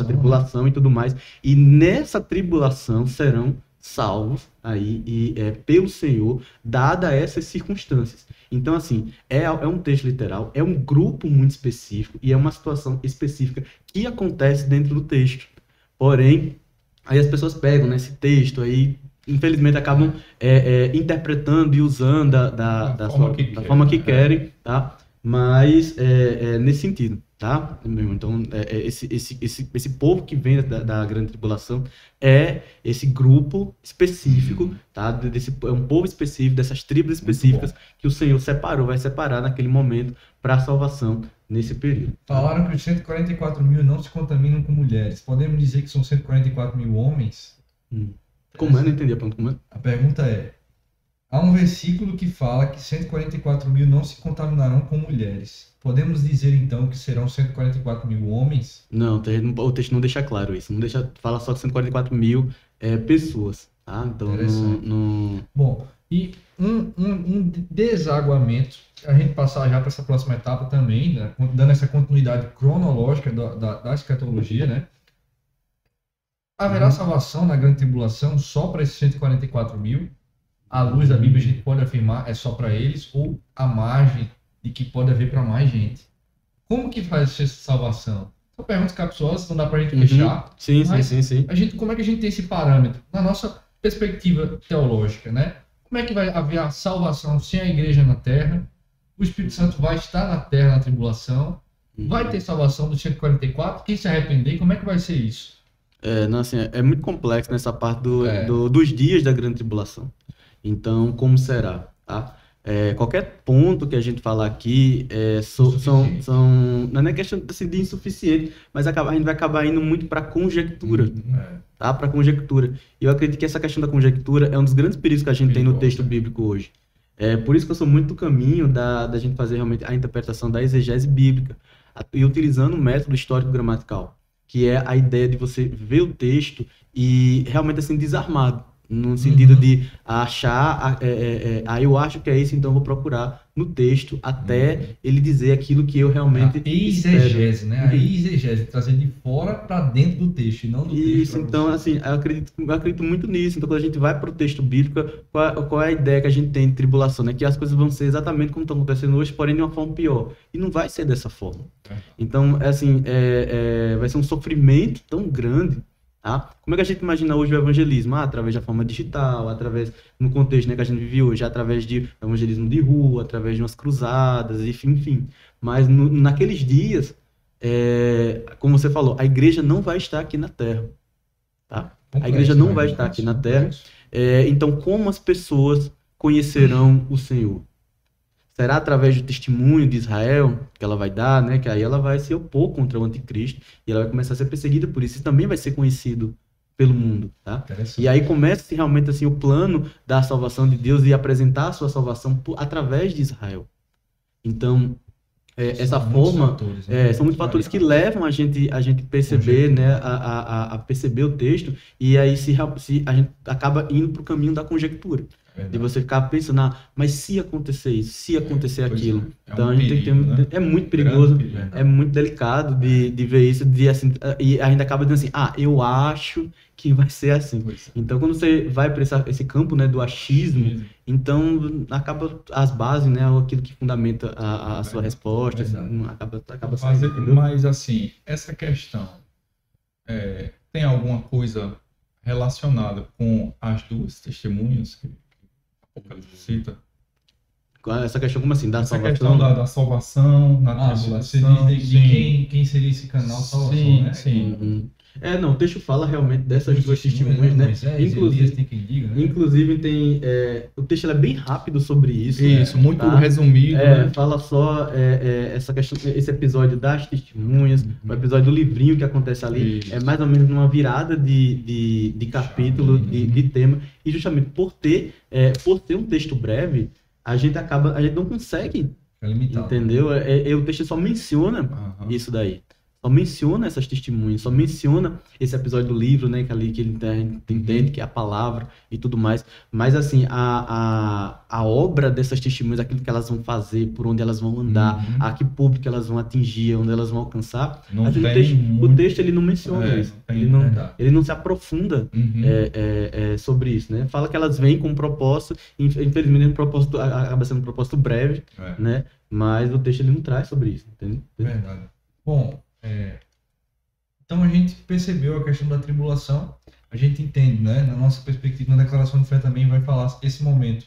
tribulação e tudo mais. E nessa tribulação serão salvos aí pelo Senhor, dada essas circunstâncias. Então, assim, é um texto literal, é um grupo muito específico e é uma situação específica que acontece dentro do texto. Porém, aí as pessoas pegam nesse texto aí, infelizmente acabam interpretando e usando da forma que querem, tá? Mas nesse sentido, tá? Então, esse povo que vem da grande tribulação é esse grupo específico, tá? É um povo específico, dessas tribos específicas que o Senhor vai separar naquele momento para a salvação nesse período. Falaram que os 144 mil não se contaminam com mulheres. Podemos dizer que são 144 mil homens? Como é? Não entendi a pergunta. Como é? A pergunta é: há um versículo que fala que 144 mil não se contaminarão com mulheres. Podemos dizer então que serão 144 mil homens? Não, o texto não deixa claro isso. Fala só que 144 mil pessoas. Tá? Então, não... Bom, e um desaguamento, a gente passar já para essa próxima etapa também, né, dando essa continuidade cronológica da escatologia, né? Haverá salvação na grande tribulação só para esses 144 mil? À luz da Bíblia, a gente pode afirmar é só para eles, ou a margem de que pode haver para mais gente? Como que faz essa salvação? São perguntas capciosas, não dá para a gente fechar. Sim. Como é que a gente tem esse parâmetro? Na nossa perspectiva teológica, né? Como é que vai haver a salvação sem a igreja na terra? O Espírito Santo vai estar na terra na tribulação? Vai ter salvação dos 144? Quem se arrepender? Como é que vai ser isso? É muito complexo nessa parte dos dias da grande tribulação. Então, como será? Tá? Qualquer ponto que a gente falar aqui não é questão assim, de insuficiente, mas a gente vai acabar indo muito para conjectura. Tá? Para conjectura. E eu acredito que essa questão da conjectura é um dos grandes perigos que a gente tem no texto bíblico hoje. Por isso que eu sou muito do caminho da gente fazer realmente a interpretação da exegese bíblica e utilizando o método histórico-gramatical, que é a ideia de você ver o texto e realmente assim desarmado, no sentido de achar, eu acho que é isso, então vou procurar no texto até ele dizer aquilo que eu realmente a exegese, né? A exegese, trazer de fora para dentro do texto, e não do texto. Isso, então, assim, eu acredito muito nisso. Então, quando a gente vai para o texto bíblico, qual é a ideia que a gente tem de tribulação, né? Que as coisas vão ser exatamente como estão acontecendo hoje, porém de uma forma pior. E não vai ser dessa forma. Então, assim, vai ser um sofrimento tão grande. Tá? Como é que a gente imagina hoje o evangelismo? Através da forma digital, através, no contexto, né, que a gente vive hoje, através de evangelismo de rua, através de umas cruzadas, enfim. Mas naqueles dias, como você falou, a igreja não vai estar aqui na Terra. Tá? A igreja não vai estar aqui na Terra. Então, como as pessoas conhecerão o Senhor? Será através do testemunho de Israel que ela vai dar, né? Que aí ela vai se opor contra o anticristo e ela vai começar a ser perseguida por isso. E também vai ser conhecido pelo mundo, tá? E aí começa realmente assim o plano da salvação de Deus e apresentar a sua salvação através de Israel. Então, essa forma, fatores, né? são muitos fatores que levam a gente perceber, né, a perceber o texto, e aí se a gente acaba indo para o caminho da conjectura. De você ficar pensando, mas se acontecer isso, se acontecer aquilo. Então a gente tem que ter, né? É muito perigoso, é muito delicado de ver isso, assim, e a gente acaba dizendo assim, eu acho que vai ser assim. Então quando você vai para esse campo, né, do achismo, então acaba as bases, né, aquilo que fundamenta a sua resposta, acaba saindo. Mas assim, essa questão tem alguma coisa relacionada com as duas testemunhas que cita? Essa questão, como assim? Essa questão da salvação, na tribulação. Você diz de quem seria esse canal salvação, né? Sim. Não, o texto fala realmente dessas duas testemunhas, né? Inclusive tem... o texto é bem rápido sobre isso. Isso, muito resumido. Né? Fala só essa questão, esse episódio das testemunhas, o episódio do livrinho que acontece ali, é mais ou menos numa virada de capítulo, de tema, e justamente por ter um texto breve, a gente não consegue, entendeu? O texto só menciona isso daí. Só menciona essas testemunhas, só menciona esse episódio do livro, né, que ele entende que é a palavra e tudo mais. Mas, assim, a obra dessas testemunhas, aquilo que elas vão fazer, por onde elas vão andar, a que público elas vão atingir, onde elas vão alcançar, o texto ele não menciona isso. Ele não se aprofunda sobre isso, né? Fala que elas vêm com um propósito, infelizmente acaba sendo um propósito breve, né? Mas o texto ele não traz sobre isso, entende? Verdade. Bom, então a gente percebeu a questão da tribulação, a gente entende, né? Na nossa perspectiva, na declaração de fé também vai falar esse momento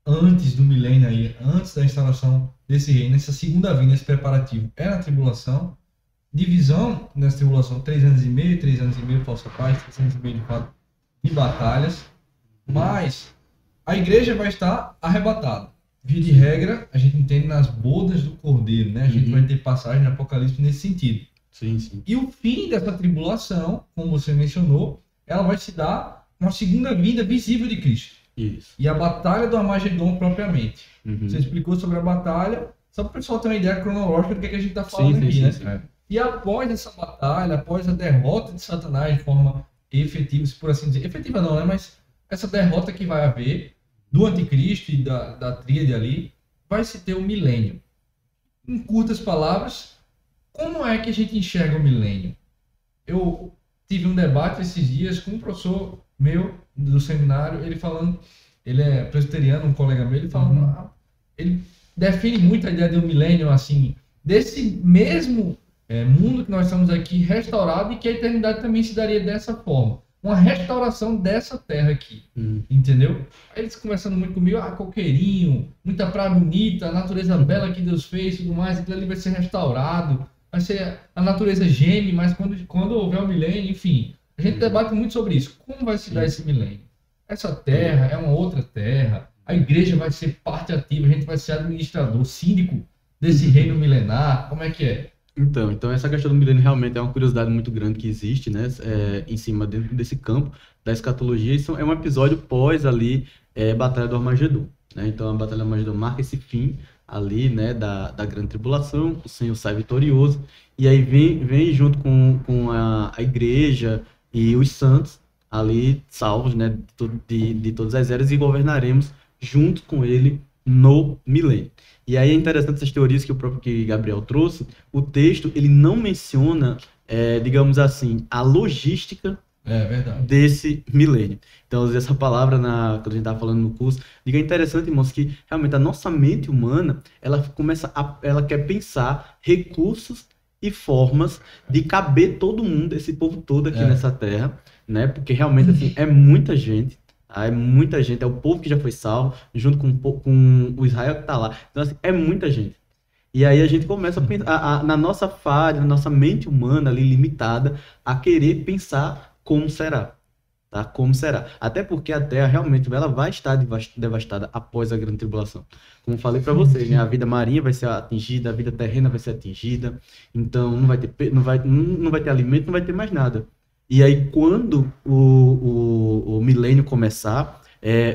antes do milênio aí, antes da instalação desse reino, essa segunda vinda, esse preparativo é na tribulação, divisão nessa tribulação, 3 anos e meio, falsa paz, 3 anos e meio de fato de batalhas, mas a igreja vai estar arrebatada. Via de regra, a gente entende nas bodas do Cordeiro, né? A gente vai ter passagem no Apocalipse nesse sentido. Sim. E o fim dessa tribulação, como você mencionou, ela vai se dar uma segunda vinda visível de Cristo. Isso. E a batalha do Armagedon propriamente. Você explicou sobre a batalha, só para o pessoal ter uma ideia cronológica do que a gente está falando aqui, né? E após essa batalha, após a derrota de Satanás de forma efetiva, se por assim dizer, efetiva não, né? Mas essa derrota que vai haver do anticristo e da tríade ali, vai se ter o milênio. Em curtas palavras, como é que a gente enxerga o milênio? Eu tive um debate esses dias com um professor meu do seminário, ele é presbiteriano, um colega meu, ele falando, ele define muito a ideia do milênio assim, desse mesmo mundo que nós estamos aqui restaurado, e que a eternidade também se daria dessa forma. Uma restauração dessa terra aqui, entendeu? Aí eles conversando muito comigo, coqueirinho, muita praia bonita, a natureza bela que Deus fez, tudo mais, aquilo ali vai ser restaurado, vai ser, a natureza geme, mas quando houver o milênio, enfim, a gente debate muito sobre isso. Como vai se dar esse milênio? Essa terra é uma outra terra, a igreja vai ser parte ativa, a gente vai ser administrador, síndico desse reino milenar, como é que é? Então essa questão do milênio realmente é uma curiosidade muito grande que existe, né, em cima dentro desse campo da escatologia. Isso é um episódio pós ali, Batalha do Armagedon, né? Então a Batalha do Armagedon marca esse fim ali, né, da grande tribulação, o Senhor sai vitorioso, e aí vem junto com a igreja e os santos ali salvos, né, de todas as eras, e governaremos junto com ele no milênio. E aí é interessante essas teorias que o próprio Gabriel trouxe. O texto, ele não menciona, digamos assim, a logística desse milênio. Então, eu usei essa palavra quando a gente estava falando no curso. É interessante, irmãos, que realmente a nossa mente humana, ela quer pensar recursos e formas de caber todo mundo, esse povo todo aqui nessa terra, né? Porque realmente, assim, é muita gente. É muita gente, é o povo que já foi salvo, junto com o Israel que está lá. Então, assim, é muita gente. E aí a gente começa a pensar, na nossa falha, na nossa mente humana ali limitada, a querer pensar como será. Tá? Como será. Até porque a Terra realmente ela vai estar devastada após a grande tribulação. Como falei para vocês, né? A vida marinha vai ser atingida, a vida terrena vai ser atingida. Então não vai ter alimento, não vai ter mais nada. E aí, quando o milênio começar,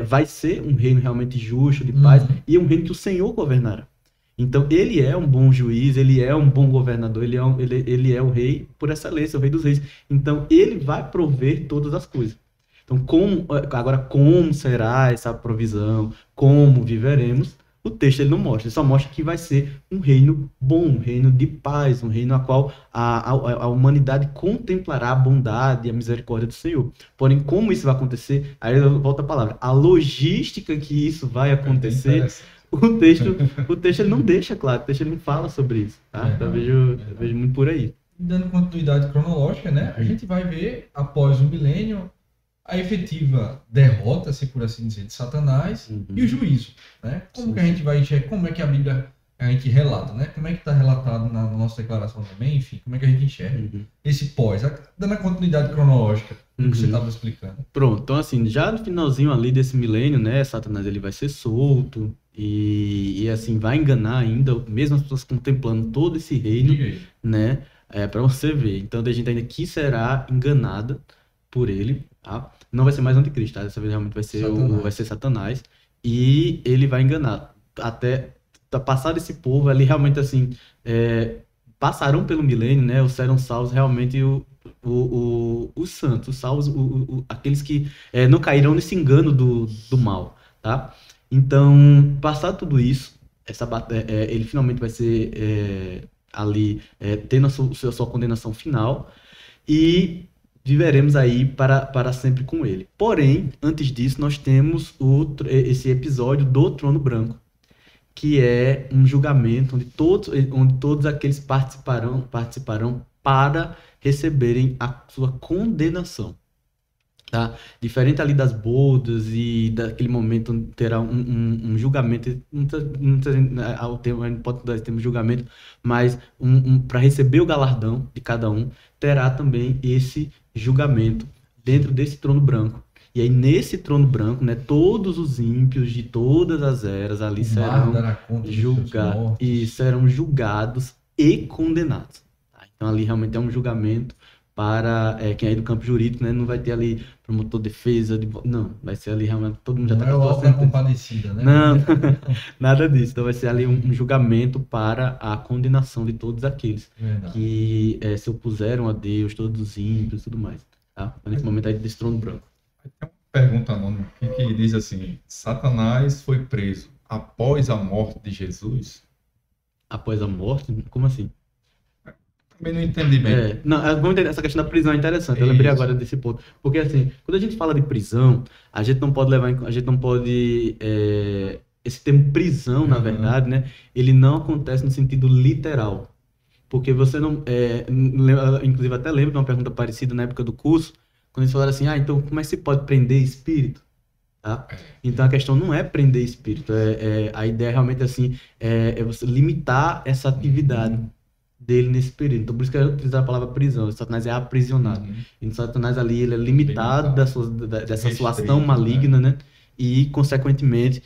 vai ser um reino realmente justo, de paz, e um reino que o Senhor governará. Então, ele é um bom juiz, ele é um bom governador, ele é o rei por excelência, o rei dos reis. Então, ele vai prover todas as coisas. Então, como será essa provisão? Como viveremos? O texto ele não mostra, ele só mostra que vai ser um reino bom, um reino de paz, um reino a qual a humanidade contemplará a bondade e a misericórdia do Senhor. Porém, como isso vai acontecer, aí eu volto a palavra, a logística que isso vai acontecer, o texto ele não deixa claro, o texto ele não fala sobre isso, tá? Então eu vejo muito por aí. Dando continuidade cronológica, né? A gente vai ver, após o milênio, a efetiva derrota, se por assim dizer, de Satanás e o juízo, né? Como que a gente vai enxergar, como é que a Bíblia a gente relata, né? Como é que está relatado na nossa declaração também, enfim, como é que a gente enxerga esse pós, dando a continuidade cronológica do que você estava explicando. Pronto, então assim, já no finalzinho ali desse milênio, né, Satanás ele vai ser solto e assim, vai enganar ainda, mesmo as pessoas contemplando todo esse reino, né, para você ver. Então a gente ainda que será enganada por ele, tá? Não vai ser mais o anticristo, tá? Dessa vez realmente vai ser Satanás. E ele vai enganar. Até passar desse povo ali, realmente assim, passarão pelo milênio, né? Ou serão salvos realmente os santos, os salvos, aqueles que não cairão nesse engano do mal, tá? Então, passado tudo isso, ele finalmente vai ser ali, tendo a sua condenação final. E viveremos aí para sempre com ele. Porém, antes disso, nós temos esse episódio do Trono Branco, que é um julgamento onde todos aqueles participarão para receberem a sua condenação. Tá? Diferente ali das bodas e daquele momento onde terá um julgamento, não pode dar esse termo julgamento, mas para receber o galardão de cada um, terá também esse julgamento dentro desse trono branco. E aí nesse trono branco, né, todos os ímpios de todas as eras ali serão julgados e condenados. Tá? Então ali realmente é um julgamento para quem é do campo jurídico, né? Não vai ter ali promotor de defesa, não, vai ser ali realmente, todo mundo já está com a compadecida, né? Não, nada disso. Então vai ser ali um julgamento para a condenação de todos aqueles que se opuseram a Deus, todos os ímpios e tudo mais. Tá? Então, nesse momento aí desse trono branco. Tem uma pergunta anônima que diz assim: Satanás foi preso após a morte de Jesus? Após a morte? Como assim? Também não entendi bem. Vamos entender, essa questão da prisão é interessante. Eu lembrei agora desse ponto. Porque assim, quando a gente fala de prisão, a gente não pode esse termo prisão, na verdade, né? Ele não acontece no sentido literal. Porque você não... inclusive, até lembro de uma pergunta parecida na época do curso, quando eles falaram assim, então como é que se pode prender espírito? Tá? Então a questão não é prender espírito. A ideia realmente assim, é você limitar essa atividade dele nesse período. Então, por isso que eu utilizar a palavra prisão. O Satanás é aprisionado. Então, o Satanás ali, ele é limitado dessa sua ação maligna, né? E, consequentemente,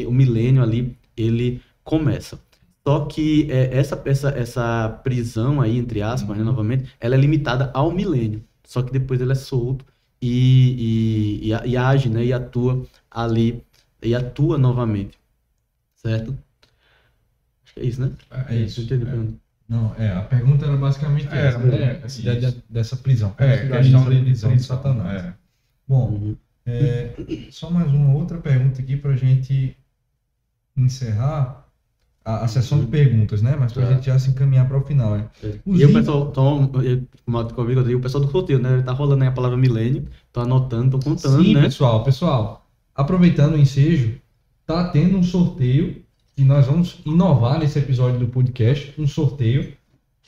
o milênio ali, ele começa. Só que essa prisão aí, entre aspas, né, novamente, ela é limitada ao milênio. Só que depois ele é solto e age, né? E atua ali, e atua novamente. Certo? Acho que é isso, né? É isso. Não, a pergunta era basicamente essa, né? Essa ideia dessa prisão. A questão de prisão de Satanás. Bom, só mais uma outra pergunta aqui pra gente encerrar a sessão de perguntas, né? Mas pra gente já se encaminhar para o final, né? E o pessoal, o pessoal do sorteio, né? Tá rolando aí a palavra milênio, tô anotando, tô contando, Sim, né? pessoal, aproveitando o ensejo, tá tendo um sorteio e nós vamos inovar nesse episódio do podcast, um sorteio.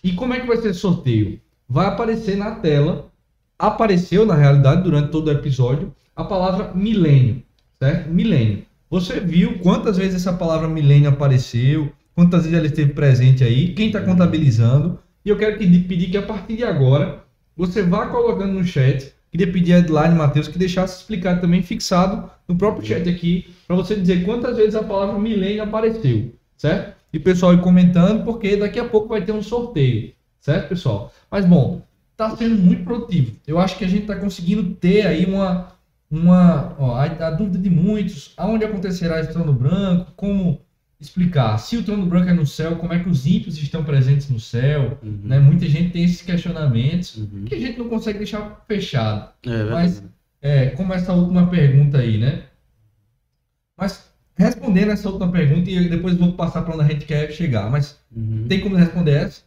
E como é que vai ser esse sorteio? Vai aparecer na tela, apareceu na realidade durante todo o episódio, a palavra milênio, certo? Milênio. Você viu quantas vezes essa palavra milênio apareceu, quantas vezes ela esteve presente aí, quem está contabilizando. E eu quero pedir que a partir de agora, você vá colocando no chat. Queria pedir a Edline, Matheus, que deixasse explicado também, fixado no próprio chat aqui, para você dizer quantas vezes a palavra milênio apareceu, certo? E o pessoal ir comentando, porque daqui a pouco vai ter um sorteio, certo, pessoal? Mas, bom, está sendo muito produtivo. Eu acho que a gente está conseguindo ter aí a dúvida de muitos, aonde acontecerá esse trono branco, como explicar, se o trono branco é no céu, como é que os ímpios estão presentes no céu, né? Muita gente tem esses questionamentos, que a gente não consegue deixar fechado, mas como essa última pergunta aí, né? Mas respondendo essa última pergunta, e depois vou passar para onde a gente quer chegar, mas tem como responder essa?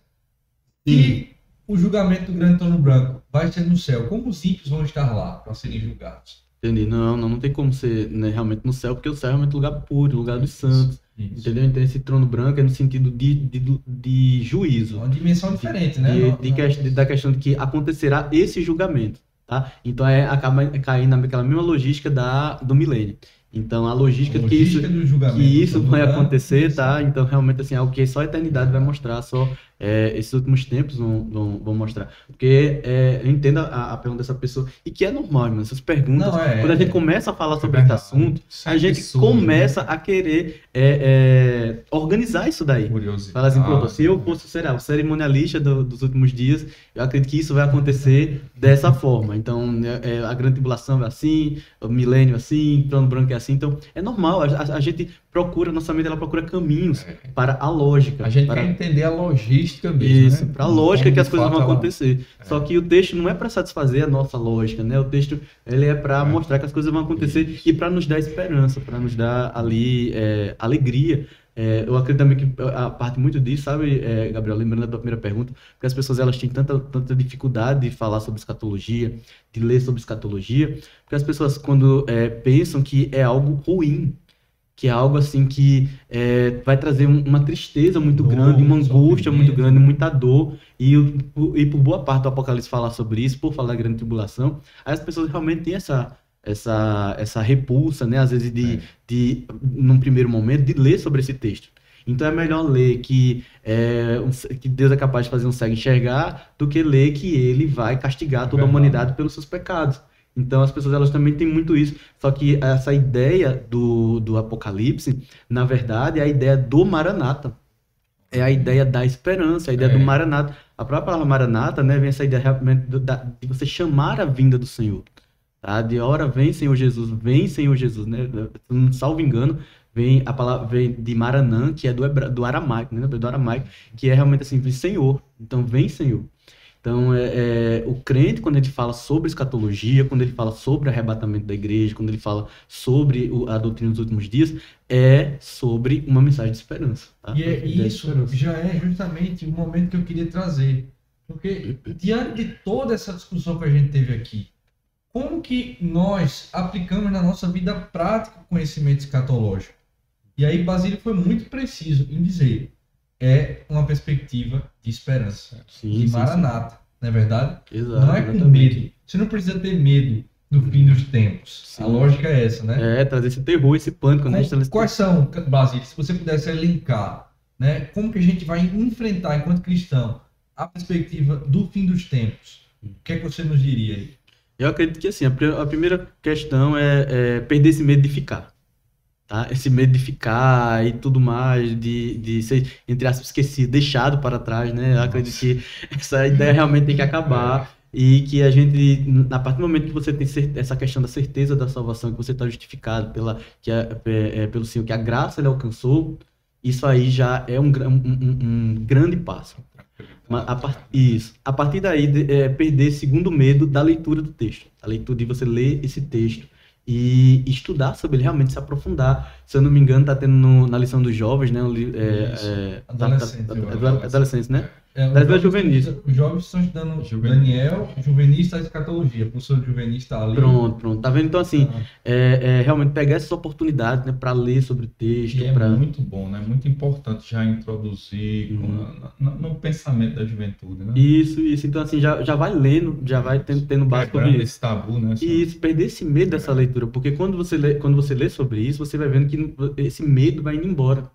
E o julgamento do grande trono branco vai ser no céu, como os ímpios vão estar lá para serem julgados? Entendi. Não tem como ser, né, realmente no céu, porque o céu é realmente lugar puro, lugar dos santos. Isso. Entendeu? Então esse trono branco é no sentido de juízo. Uma dimensão diferente, né? Da questão de que acontecerá esse julgamento, tá? Então acaba caindo naquela mesma logística do milênio. Então a logística que isso vai acontecer, tá? Então realmente assim, algo que só a eternidade vai mostrar, só esses últimos tempos vão mostrar. Porque eu entendo a pergunta dessa pessoa, e que é normal, irmão, essas perguntas. Quando a gente começa a falar sobre esse assunto, a gente começa a querer organizar isso daí. Fala assim, pronto, se eu fosse o cerimonialista dos últimos dias, eu acredito que isso vai acontecer dessa forma. Então, a grande tribulação é assim, o milênio é assim, o trono branco é assim. Então, é normal, a gente procura, nossa mente ela procura caminhos para a lógica. A gente quer entender a logística mesmo, isso, né? Para a lógica que as coisas vão acontecer. Só que o texto não é para satisfazer a nossa lógica, né? O texto ele é para mostrar que as coisas vão acontecer e para nos dar esperança, para nos dar ali alegria. Eu acredito também que a parte muito disso, sabe, Gabriel, lembrando da tua primeira pergunta, porque as pessoas elas têm tanta dificuldade de falar sobre escatologia, de ler sobre escatologia, porque as pessoas quando pensam que é algo ruim, que é algo assim que vai trazer uma tristeza muito grande, uma angústia muito grande, muita dor, e por boa parte do Apocalipse falar sobre isso, por falar da grande tribulação, aí as pessoas realmente têm essa repulsa, né, às vezes num primeiro momento, de ler sobre esse texto. Então é melhor ler que Deus é capaz de fazer um cego enxergar, do que ler que ele vai castigar toda a humanidade pelos seus pecados. Então as pessoas elas também têm muito isso, só que essa ideia do Apocalipse, na verdade, é a ideia do Maranata. É a ideia da esperança, a ideia do Maranata. A própria palavra Maranata, né, vem essa ideia realmente de você chamar a vinda do Senhor. Tá? De hora vem Senhor Jesus, né? Salvo engano, a palavra vem de Maranã, que é do aramaico, né? Do aramaico, que é realmente assim, Senhor. Então vem Senhor. Então, o crente, quando ele fala sobre escatologia, quando ele fala sobre o arrebatamento da igreja, quando ele fala sobre a doutrina dos últimos dias, é sobre uma mensagem de esperança. Tá? E isso já é justamente o momento que eu queria trazer. Porque, diante de toda essa discussão que a gente teve aqui, como que nós aplicamos na nossa vida prática o conhecimento escatológico? E aí, Basílio foi muito preciso em dizer... é uma perspectiva de esperança, de Maranata, não é verdade? Exato, não é com medo. Você não precisa ter medo do fim dos tempos. Sim. A lógica é essa, né? Trazer esse terror, esse pânico. Quais são, Basílio, se você pudesse elencar, né? Como que a gente vai enfrentar, enquanto cristão, a perspectiva do fim dos tempos? O que é que você nos diria aí? Eu acredito que assim, a primeira questão é perder esse medo de ficar. Tá? Esse medo de ficar e tudo mais, de ser, entre aspas, esquecido, deixado para trás, né? Eu acredito que essa ideia realmente tem que acabar e que a gente, a partir do momento que você tem essa questão da certeza da salvação, que você está justificado pelo Senhor, que a graça ele alcançou, isso aí já é um grande passo. A partir daí, perder segundo medo da leitura do texto. A leitura de você ler esse texto e estudar sobre ele, realmente se aprofundar. Se eu não me engano, tá tendo na lição dos jovens, né? Adolescentes, né? Os jovens estão estudando Daniel, juvenis está escatologia, o professor de juvenis está ali. Pronto. Tá vendo? Então, assim, realmente pegar essas oportunidades, né, para ler sobre o texto. E é muito bom, né? Muito importante já introduzir no pensamento da juventude, né? Isso. Então, assim, já vai lendo, já vai tendo base sobre isso. Esse tabu, né? E isso, perder esse medo dessa leitura, porque quando você lê sobre isso, você vai vendo que esse medo vai indo embora.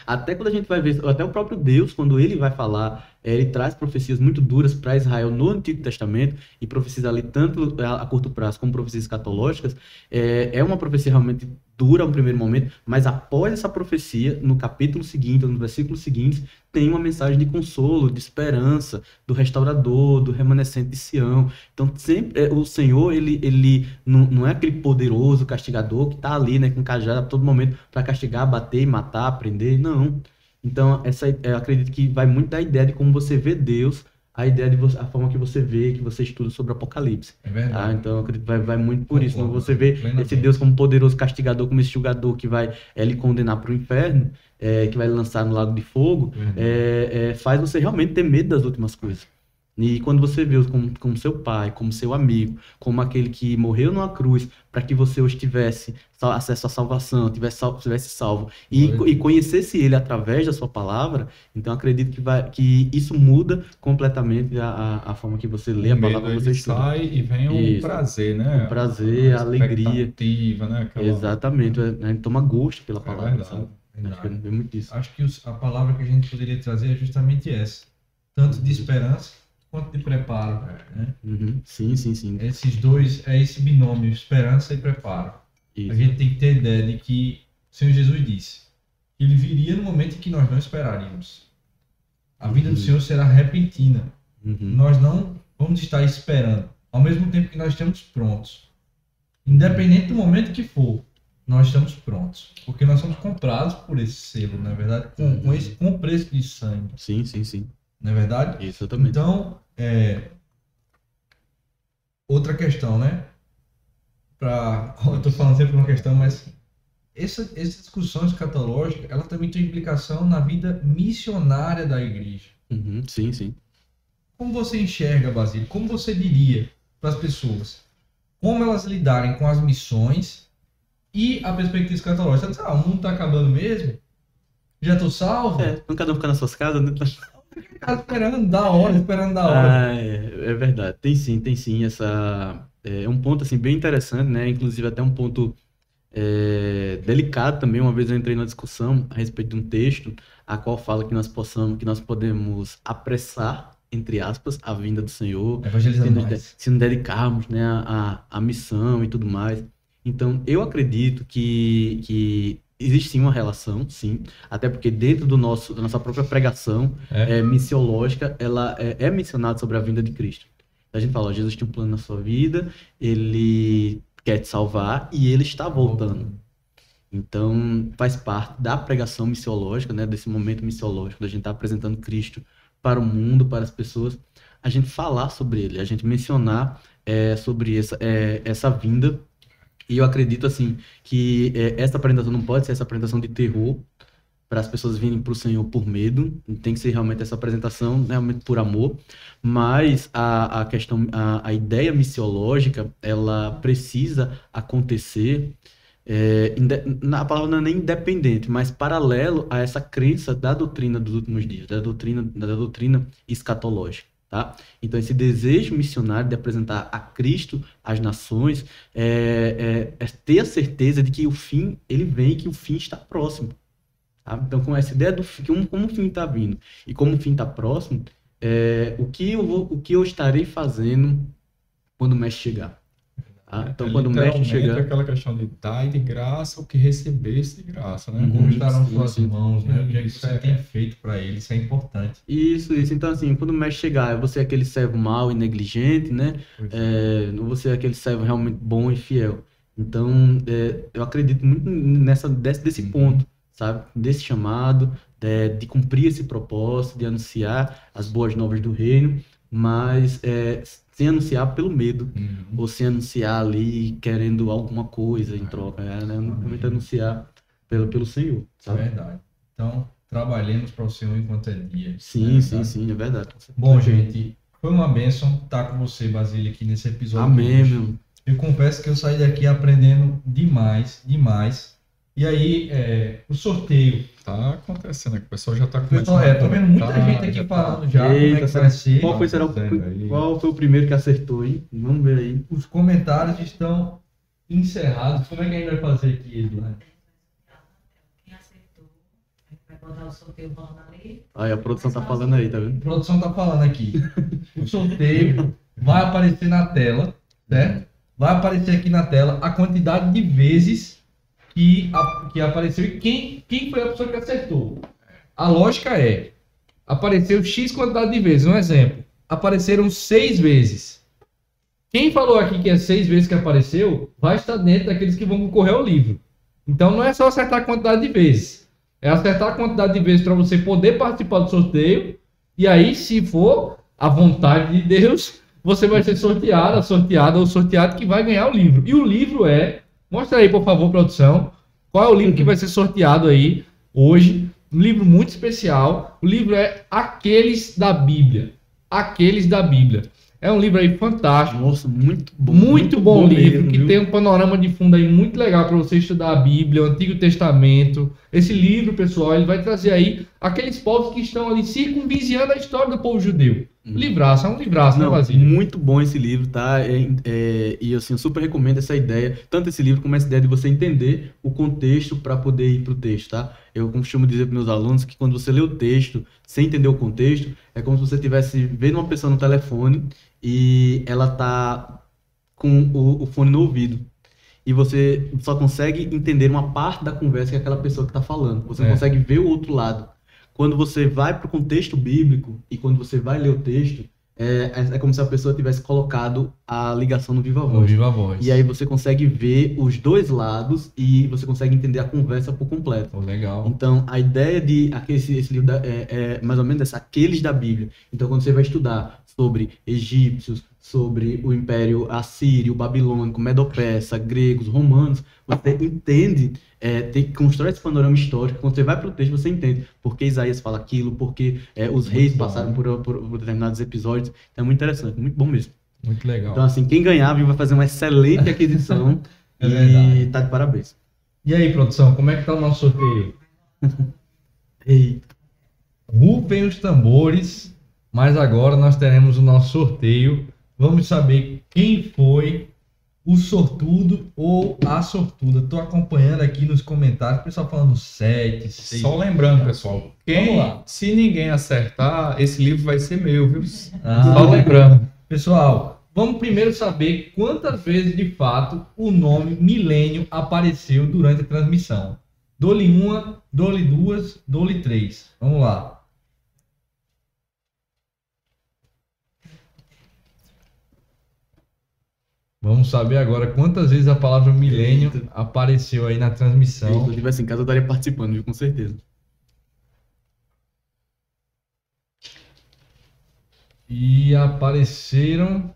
Até quando a gente vai ver, até o próprio Deus, quando ele vai falar, ele traz profecias muito duras para Israel no Antigo Testamento, e profecias ali tanto a curto prazo como profecias escatológicas, é uma profecia realmente dura no primeiro momento, mas após essa profecia, no capítulo seguinte, ou nos versículos seguintes, tem uma mensagem de consolo, de esperança, do restaurador, do remanescente de Sião. Então, sempre o Senhor, ele não é aquele poderoso castigador que está ali, né, com cajado a todo momento para castigar, bater, matar, prender, não. Então, eu acredito que vai muito da ideia de como você vê Deus, a ideia de a forma que você vê, que você estuda sobre o Apocalipse. É verdade. Tá? Então, eu acredito que vai muito por isso. Não você vê esse Deus como poderoso castigador, como esse julgador que vai lhe condenar para o inferno, que vai lhe lançar no lago de fogo, faz você realmente ter medo das últimas coisas. E quando você vê como seu pai, como seu amigo, como aquele que morreu numa cruz para que você hoje tivesse acesso à salvação, tivesse salvo, e conhecesse ele através da sua palavra, então acredito que isso muda completamente a forma que você lê a palavra, que você estuda. Sai e vem o prazer, né? O prazer, a alegria. Né? Exatamente, a gente toma gosto pela palavra, sabe? Acho que é muito isso. Acho que a palavra que a gente poderia trazer é justamente essa. Tanto de esperança quanto de preparo. Né? Sim. Esses dois, esse binômio, esperança e preparo. Isso. A gente tem que ter ideia de que o Senhor Jesus disse que ele viria no momento em que nós não esperaríamos. A vinda do Senhor será repentina. Nós não vamos estar esperando, ao mesmo tempo que nós estamos prontos. Independente do momento que for, nós estamos prontos. Porque nós somos comprados por esse selo, na verdade, com o preço de sangue. Sim. Não é verdade? Isso também. Então, outra questão, né? Eu estou falando sempre uma questão, mas essa discussão escatológica, ela também tem implicação na vida missionária da igreja. Sim. Como você enxerga, Basílio? Como você diria para as pessoas? Como elas lidarem com as missões e a perspectiva escatológica? Você diz, o mundo está acabando mesmo? Já estou salvo? Não cada um ficar nas suas casas, né? Esperando da hora. É verdade. Tem sim. É um ponto assim, bem interessante, né? Inclusive até um ponto delicado também. Uma vez eu entrei numa discussão a respeito de um texto, a qual fala que nós podemos apressar, entre aspas, a vinda do Senhor, se nos dedicarmos, né, à missão e tudo mais. Então, eu acredito que existe sim uma relação, sim, até porque dentro da nossa própria pregação missiológica, ela é mencionada sobre a vinda de Cristo. A gente fala, Jesus tinha um plano na sua vida, ele quer te salvar e ele está voltando. Então, faz parte da pregação missiológica, né, desse momento missiológico, da gente estar apresentando Cristo para o mundo, para as pessoas, a gente falar sobre ele, a gente mencionar sobre essa vinda. E eu acredito, assim, que essa apresentação não pode ser essa apresentação de terror para as pessoas virem para o Senhor por medo. Tem que ser realmente essa apresentação realmente por amor. Mas a ideia missiológica, ela precisa acontecer, a palavra não é nem independente, mas paralelo a essa crença da doutrina dos últimos dias, da doutrina escatológica. Tá? Então, esse desejo missionário de apresentar a Cristo às nações é ter a certeza de que o fim, ele vem, que o fim está próximo. Tá? Então, com essa ideia como o fim está vindo e como o fim está próximo, o que eu estarei fazendo quando o mestre chegar. Tá? Então, quando o mestre chegar... aquela questão de dar de graça o que recebesse de graça, né? Como estarão suas mãos, né? O que você tem feito para ele, isso é importante. Isso. Então, assim, quando o mestre chegar, você é aquele servo mau e negligente, né? Você é aquele servo realmente bom e fiel. Então, eu acredito muito desse ponto, sabe? Desse chamado, de cumprir esse propósito, de anunciar as boas novas do reino, mas sem anunciar pelo medo, ou sem anunciar ali querendo alguma coisa em troca, né? Realmente anunciar pelo Senhor, sabe? É verdade. Então, trabalhemos para o Senhor enquanto é dia. Sim, é verdade. Bom, gente, foi uma bênção estar com você, Basílio, aqui nesse episódio. Amém, meu. Eu confesso que eu saí daqui aprendendo demais. E aí, o sorteio. Tá acontecendo aqui, o pessoal já tá Pessoal, começando. tô vendo muita gente aqui falando já como é que vai ser. Qual foi o primeiro que acertou, hein? Vamos ver aí. Os comentários estão encerrados. Como é que a gente vai fazer aqui, Eduardo? Quem acertou, vai botar o sorteio rolando ali. Aí a produção tá falando aí, tá vendo? A produção tá falando aqui. O sorteio vai aparecer na tela, certo? Vai aparecer aqui na tela a quantidade de vezes que apareceu e quem foi a pessoa que acertou. A lógica é, apareceu X quantidade de vezes. Um exemplo, apareceram 6 vezes. Quem falou aqui que é 6 vezes que apareceu, vai estar dentro daqueles que vão concorrer ao livro. Então não é só acertar a quantidade de vezes. É acertar a quantidade de vezes para você poder participar do sorteio. E aí, se for a vontade de Deus, você vai ser sorteado ou sorteado que vai ganhar o livro. E o livro é... Mostra aí, por favor, produção. Qual é o livro que vai ser sorteado aí hoje? Um livro muito especial. O livro é Aqueles da Bíblia. Aqueles da Bíblia. É um livro aí fantástico. Nossa, muito bom. Muito bom livro, mesmo, que viu? tem um panorama de fundo aí muito legal para você estudar a Bíblia, o Antigo Testamento. Esse livro, pessoal, ele vai trazer aí aqueles povos que estão ali circunvizinhando a história do povo judeu. Livraço, é um livraço, né, Não, Basílio? muito bom esse livro, tá? E assim, eu super recomendo essa ideia, tanto esse livro como essa ideia de você entender o contexto para poder ir para o texto, tá? Eu costumo dizer para meus alunos que quando você lê o texto sem entender o contexto, é como se você estivesse vendo uma pessoa no telefone e ela tá com o fone no ouvido. E você só consegue entender uma parte da conversa que aquela pessoa que está falando. Você não consegue ver o outro lado. Quando você vai para o contexto bíblico e quando você vai ler o texto, é como se a pessoa tivesse colocado a ligação no Viva Voz. No Viva Voz. E aí você consegue ver os dois lados e você consegue entender a conversa por completo. Oh, legal. Então, a ideia de esse livro é mais ou menos essa, aqueles da Bíblia. Então, quando você vai estudar sobre egípcios, sobre o Império Assírio, Babilônico, Medo-Persa, gregos, romanos, você entende, constrói esse panorama histórico. Quando você vai para o texto, você entende por que Isaías fala aquilo, porque os reis passaram por determinados episódios. Então, é muito interessante, muito bom mesmo. Muito legal. Então, assim, quem ganhar vai fazer uma excelente aquisição É e verdade. tá de parabéns. E aí, produção, como é que tá o nosso sorteio? Eita. Rufem os tambores, mas agora nós teremos o nosso sorteio. Vamos saber quem foi o sortudo ou a sortuda. Estou acompanhando aqui nos comentários, o pessoal falando 7, 6. Só lembrando, pessoal, Vamos lá. se ninguém acertar, esse livro vai ser meu, viu? Ah. Só lembrando. Pessoal, vamos primeiro saber quantas vezes de fato o nome Milênio apareceu durante a transmissão. Dou-lhe uma, dou-lhe duas, dou-lhe 3. Vamos lá. Vamos saber agora quantas vezes a palavra milênio apareceu aí na transmissão. Se eu estivesse em casa, eu estaria participando, viu? Com certeza. E apareceram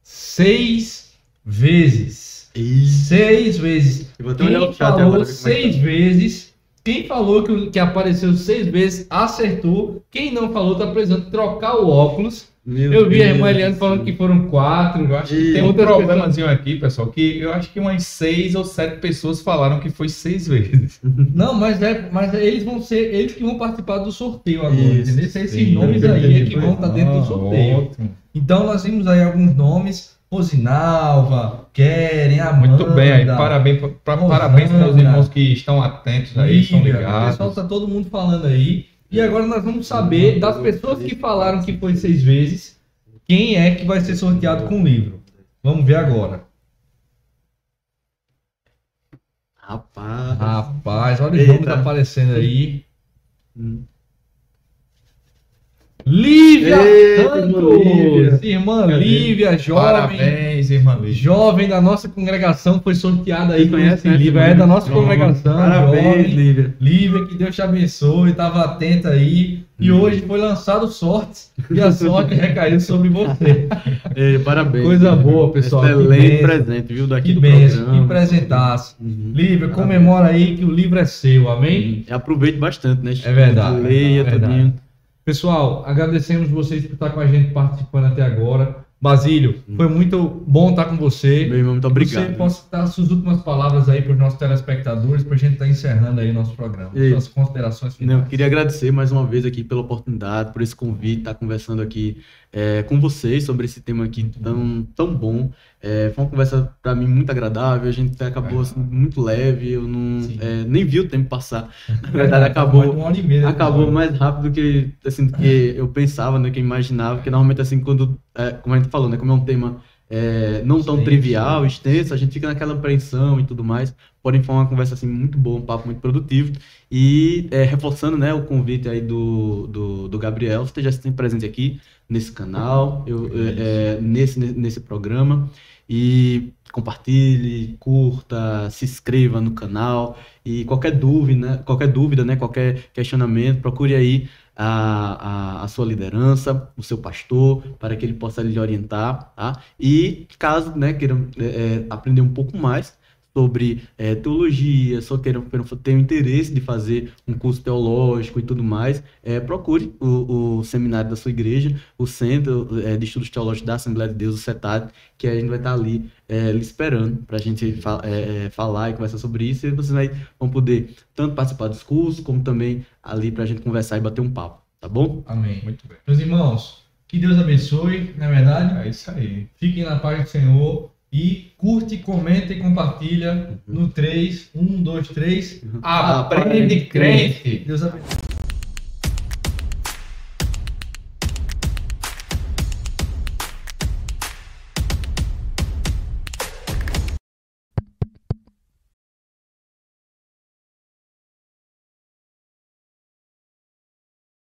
6 vezes. 6 vezes. Eu vou até olhar Quem o chat falou agora, ver como é que 6 vezes, quem falou que apareceu 6 vezes, acertou. Quem não falou, tá precisando trocar o óculos. Eu vi a irmã Eliane falando que foram 4. Eu acho que tem um problemazinho aqui, pessoal, que eu acho que umas 6 ou 7 pessoas falaram que foi 6 vezes. Não, mas eles vão ser eles que vão participar do sorteio agora, Isso, entendeu? Esses sim, nomes aí é que vão estar dentro do Ah, sorteio. ótimo. Então nós vimos aí alguns nomes: Rosinalva, Keren, Amanda. Muito bem, aí, parabéns para os irmãos que estão atentos aí, estão Lívia, o ligados. pessoal tá todo mundo falando aí. E agora nós vamos saber das pessoas que falaram que foi 6 vezes, quem é que vai ser sorteado com o livro. Vamos ver agora. Rapaz, olha os nomes aparecendo aí. Lívia Eita, Santos! Irmã Lívia, jovem. Parabéns, irmã Lívia. Jovem da nossa congregação, foi sorteada aí Você com conhece, esse né, livro. esse É da livro? nossa congregação. Parabéns, jovem. Lívia. Lívia, que Deus te abençoe. Estava atenta aí E hoje foi lançado Sortes e a sorte recaiu sobre você. Parabéns. Coisa boa, pessoal. Excelente presente, viu? Daqui Que do bênção, programa. que presentaço. Uhum. Lívia, comemora aí que o livro é seu, amém? E aproveite bastante, né? É verdade. Leia, é verdade. tudinho. Pessoal, agradecemos vocês por estar com a gente participando até agora. Basílio, foi muito bom estar com você. Meu irmão, muito obrigado. Você possa dar suas últimas palavras aí para os nossos telespectadores, para a gente estar encerrando aí o nosso programa. Suas considerações finais. Eu queria agradecer mais uma vez aqui pela oportunidade, por esse convite, estar conversando aqui com vocês sobre esse tema aqui tão bom. Foi uma conversa para mim muito agradável, a gente acabou assim, muito leve, eu não nem vi o tempo passar. Na verdade, acabou mais rápido que eu pensava, né, que eu imaginava, porque normalmente assim, quando, como a gente falou, né, como é um tema não tão trivial, extenso, a gente fica naquela apreensão e tudo mais. Porém, foi uma conversa assim, muito boa, um papo muito produtivo. E reforçando, né, o convite aí do Gabriel, esteja sempre presente aqui nesse canal, nesse programa. E compartilhe, curta, se inscreva no canal. E qualquer dúvida, né, qualquer questionamento, procure aí a sua liderança, o seu pastor, para que ele possa lhe orientar, tá? E caso, né, queiram aprender um pouco mais sobre teologia, só queiram ter o interesse de fazer um curso teológico e tudo mais, procure o seminário da sua igreja, o Centro de Estudos Teológicos da Assembleia de Deus, o CETAD, que a gente vai estar ali lhe esperando para a gente falar e conversar sobre isso, e vocês vão poder tanto participar dos cursos, como também ali para a gente conversar e bater um papo, tá bom? Amém. Muito bem. Meus irmãos, que Deus abençoe, não é verdade? É isso aí. Fiquem na paz do Senhor. E curte, comenta e compartilha no 3, 1, 2, 3. Aprende, crente! Deus abençoe.